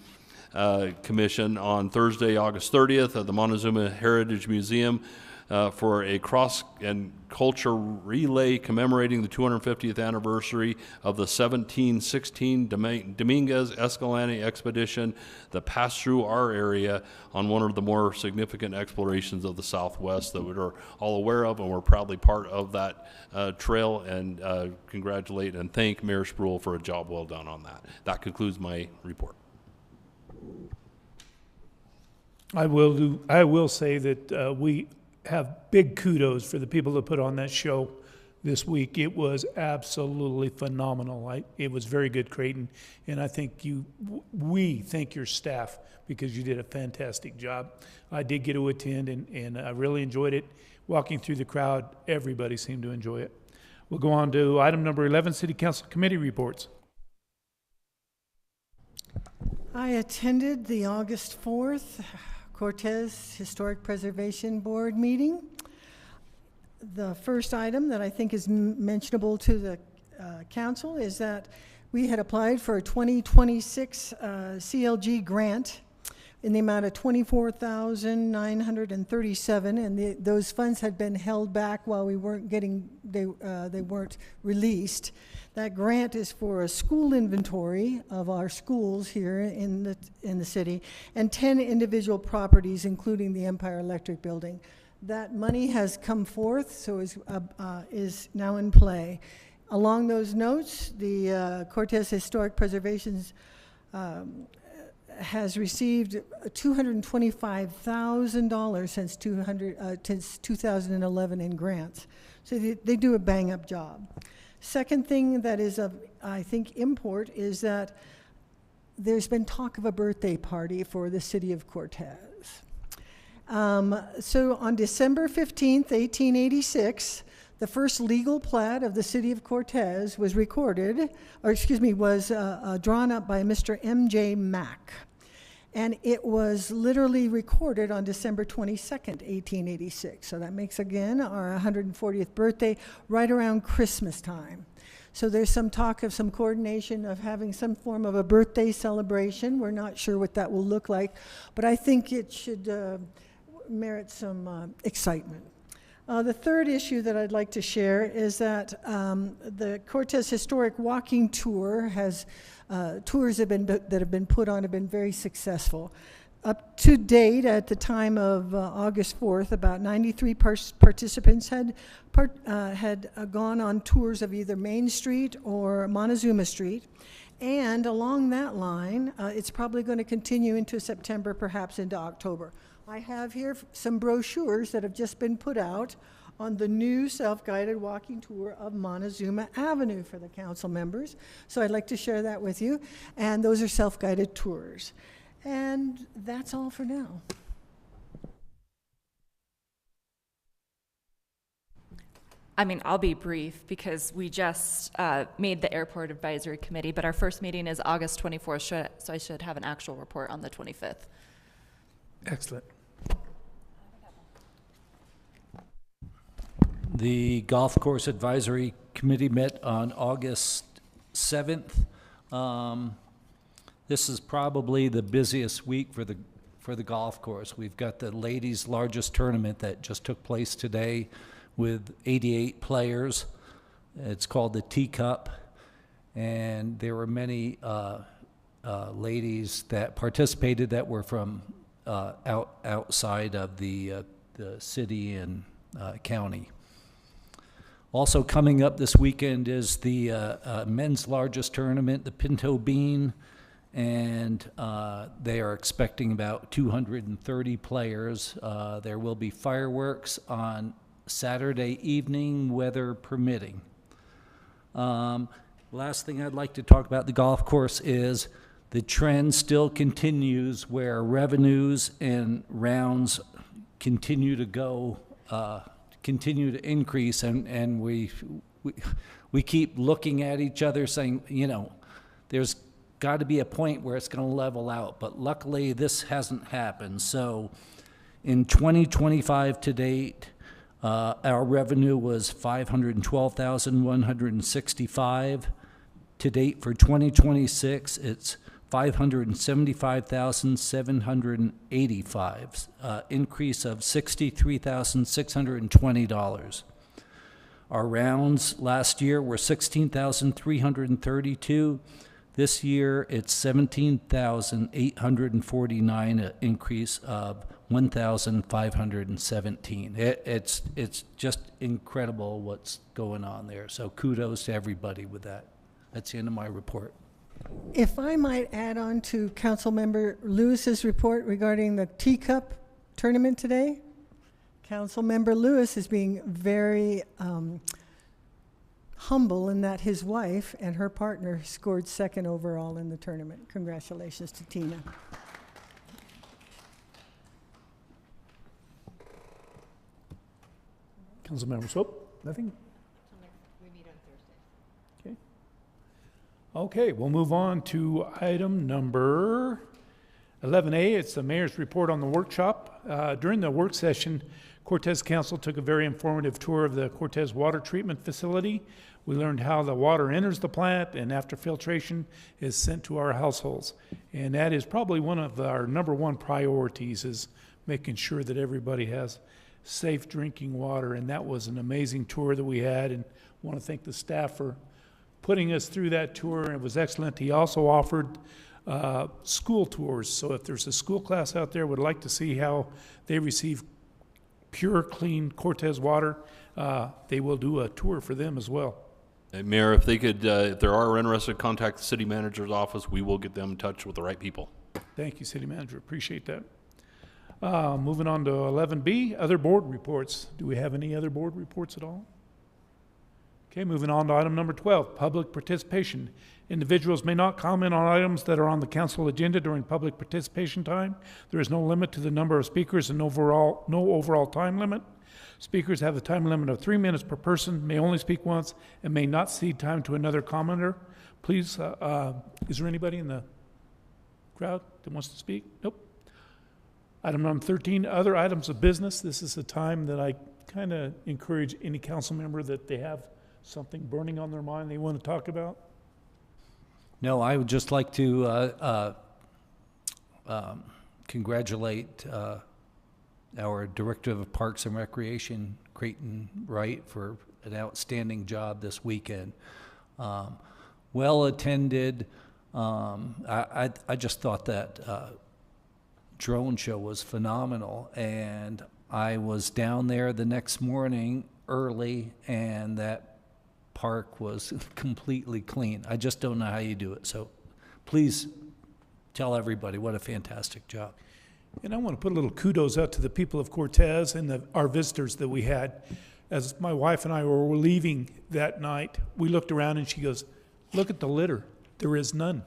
Commission on Thursday, August 30th at the Montezuma Heritage Museum for a cross and culture relay commemorating the 250th anniversary of the 1716 Dominguez Escalante expedition that passed through our area on one of the more significant explorations of the Southwest that we're all aware of, and we're proudly part of that trail, and congratulate and thank Mayor Spruill for a job well done on that. That concludes my report. I will say that we have big kudos for the people that put on that show this week. It was absolutely phenomenal. It was very good, Creighton, and I think we thank your staff because you did a fantastic job. I did get to attend, and I really enjoyed it. Walking through the crowd, everybody seemed to enjoy it. We'll go on to item number 11, City Council Committee reports. I attended the August 4th Cortez Historic Preservation Board meeting. The first item that I think is mentionable to the council is that we had applied for a 2026 CLG grant in the amount of $24,937, and those funds had been held back while we weren't getting, they weren't released. That grant is for a school inventory of our schools here in the city, and 10 individual properties, including the Empire Electric Building. That money has come forth, so is now in play. Along those notes, the Cortez Historic Preservation's has received $225,000 since 2011 in grants. So they do a bang-up job. Second thing that is of, I think, import is that there's been talk of a birthday party for the city of Cortez. So on December 15th, 1886, the first legal plat of the city of Cortez was recorded, was drawn up by Mr. M.J. Mack. And it was literally recorded on December 22nd, 1886. So that makes, again, our 140th birthday right around Christmas time. So there's some talk of some coordination of having some form of a birthday celebration. We're not sure what that will look like, but I think it should merit some excitement. The third issue that I'd like to share is that the Cortez Historic Walking Tour has tours that have been put on have been very successful. Up to date, at the time of August 4th, about 93 participants had gone on tours of either Main Street or Montezuma Street. And along that line, it's probably going to continue into September, perhaps into October. I have here some brochures that have just been put out on the new self-guided walking tour of Montezuma Avenue for the council members. So I'd like to share that with you. And those are self-guided tours. And that's all for now. I mean, I'll be brief because we just made the airport advisory committee, but our first meeting is August 24th, so I should have an actual report on the 25th. Excellent. The Golf Course Advisory Committee met on August 7th. This is probably the busiest week for the golf course. We've got the ladies' largest tournament that just took place today with 88 players. It's called the Teacup, and there were many ladies that participated that were from outside of the city and county. Also coming up this weekend is the men's largest tournament, the Pinto Bean, and they are expecting about 230 players. There will be fireworks on Saturday evening, weather permitting. Last thing I'd like to talk about the golf course is the trend still continues where revenues and rounds continue to go, continue to increase, and we keep looking at each other saying, you know, there's got to be a point where it's going to level out, but luckily this hasn't happened. So in 2025 to date, our revenue was $512,165. To date for 2026, it's $575,785, increase of $63,620. Our rounds last year were 16,332. This year, it's 17,849, an increase of 1,517. It's just incredible what's going on there. So kudos to everybody with that. That's the end of my report. If I might add on to Councilmember Lewis's report regarding the Teacup tournament today, Councilmember Lewis is being very humble in that his wife and her partner scored second overall in the tournament. Congratulations to Tina. Councilmember Swope, nothing? We meet on Thursday. Okay. Okay, we'll move on to item number 11A. It's the mayor's report on the workshop. During the work session, Cortez Council took a very informative tour of the Cortez Water Treatment Facility. We learned how the water enters the plant and after filtration is sent to our households. And that is probably one of our number one priorities, is making sure that everybody has safe drinking water. And that was an amazing tour that we had, and I want to thank the staff for putting us through that tour. It was excellent. He also offered school tours. So if there's a school class out there would like to see how they receive pure, clean Cortez water, they will do a tour for them as well. Hey, Mayor, if they could, if there are interested, contact the city manager's office. We will get them in touch with the right people. Thank you, City Manager. Appreciate that. Moving on to 11B, other board reports. Do we have any other board reports at all? Okay, moving on to item number 12, public participation. Individuals may not comment on items that are on the council agenda during public participation time. There is no limit to the number of speakers and no overall time limit. Speakers have a time limit of 3 minutes per person, may only speak once, and may not cede time to another commenter. Please, is there anybody in the crowd that wants to speak? Nope. Item number 13, other items of business. This is a time that I kind of encourage any council member that they have something burning on their mind they want to talk about. No, I would just like to congratulate our Director of Parks and Recreation, Creighton Wright, for an outstanding job this weekend. Well attended. I just thought that drone show was phenomenal, and I was down there the next morning early, and that park was completely clean. I just don't know how you do it. So please tell everybody what a fantastic job. And I want to put a little kudos out to the people of Cortez and our visitors that we had. As my wife and I were leaving that night, we looked around and she goes, "Look at the litter. There is none.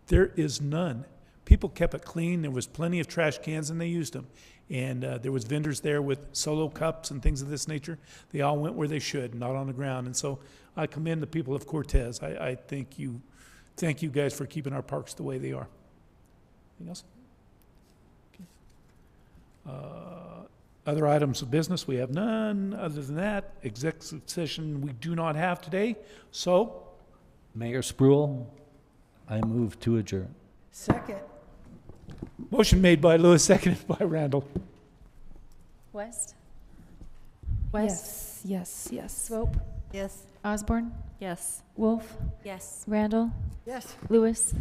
There is none." People kept it clean. There was plenty of trash cans and they used them. And there was vendors there with solo cups and things of this nature. They all went where they should, not on the ground. And so I commend the people of Cortez. I thank you guys for keeping our parks the way they are. Anything else? Okay. Other items of business, we have none. Other than that, executive session we do not have today. So, Mayor Spruill, I move to adjourn. Second. motion made by Lewis, seconded by Randall. West? Yes. Swope? Yes. Osborne? Yes. Wolf? Yes. Randall? Yes. Lewis?